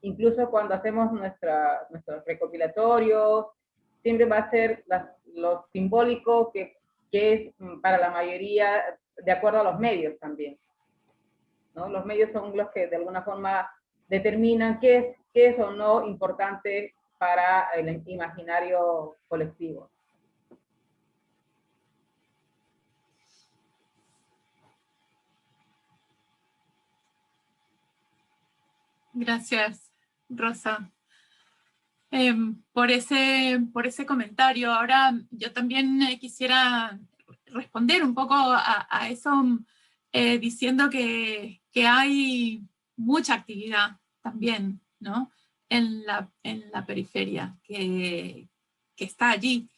incluso cuando hacemos nuestros recopilatorios, siempre va a ser lo simbólico que es para la mayoría de acuerdo a los medios también, ¿no? Los medios son los que de alguna forma determinan qué es o no importante para el imaginario colectivo. Gracias, Rosa, por ese comentario. Ahora yo también quisiera responder un poco a eso, diciendo que hay mucha actividad también, ¿no? en la periferia, que está allí.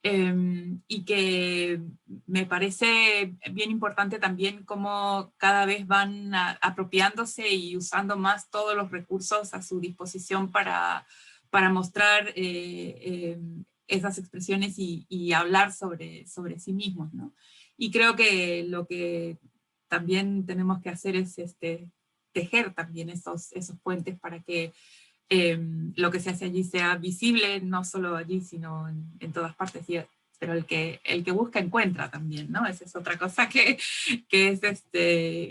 Y que me parece bien importante también cómo cada vez van apropiándose y usando más todos los recursos a su disposición para mostrar esas expresiones y hablar sobre sí mismos, ¿no? Y creo que lo que también tenemos que hacer es tejer también esos puentes para que lo que se hace allí sea visible, no solo allí, sino en todas partes, pero el que busca encuentra también, ¿no? Esa es otra cosa que es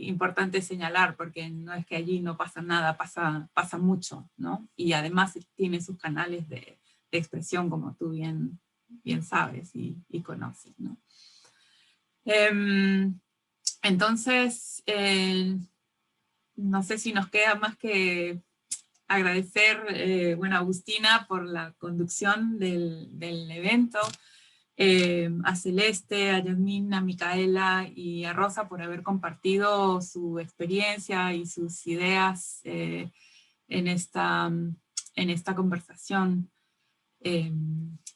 importante señalar, porque no es que allí no pasa nada, pasa mucho, ¿no? Y además tiene sus canales de expresión, como tú bien sabes y conoces, ¿no? Entonces, no sé si nos queda más que agradecer, bueno, a Agustina por la conducción del evento, a Celeste, a Yasmín, a Micaela y a Rosa por haber compartido su experiencia y sus ideas en esta conversación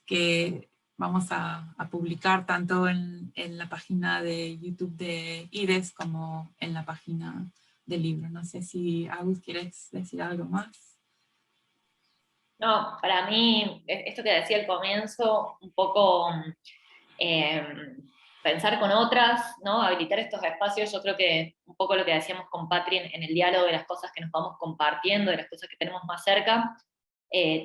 que vamos a publicar tanto en la página de YouTube de IDES como en la página del libro. No sé si Agus quieres decir algo más. No, para mí, esto que decía al comienzo, un poco pensar con otras, ¿no? Habilitar estos espacios, yo creo que un poco lo que decíamos con Patri en el diálogo de las cosas que nos vamos compartiendo, de las cosas que tenemos más cerca,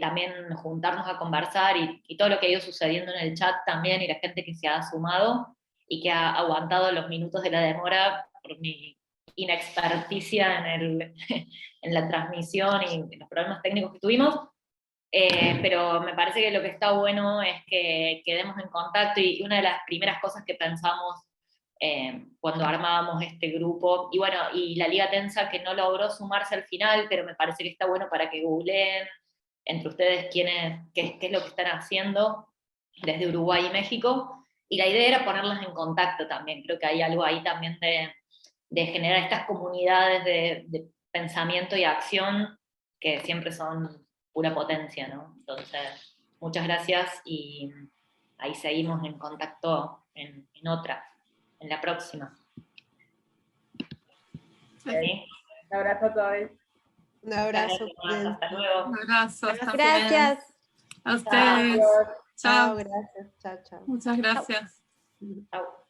también juntarnos a conversar y todo lo que ha ido sucediendo en el chat también, y la gente que se ha sumado y que ha aguantado los minutos de la demora por mi inexperticia en la transmisión y los problemas técnicos que tuvimos. Pero me parece que lo que está bueno es que quedemos en contacto, y una de las primeras cosas que pensamos cuando armábamos este grupo, y bueno, y la Liga Tensa que no logró sumarse al final, pero me parece que está bueno para que googleen entre ustedes qué es lo que están haciendo desde Uruguay y México, y la idea era ponerlas en contacto también. Creo que hay algo ahí también de generar estas comunidades de pensamiento y acción que siempre son pura potencia, ¿no? Entonces, muchas gracias, y ahí seguimos en contacto en la próxima. Sí. Un abrazo a todos. Un abrazo. Hasta luego. Un abrazo. Hasta Gracias. a ustedes. Chao. Chao. Gracias. Chao, chao. Muchas gracias. Chao.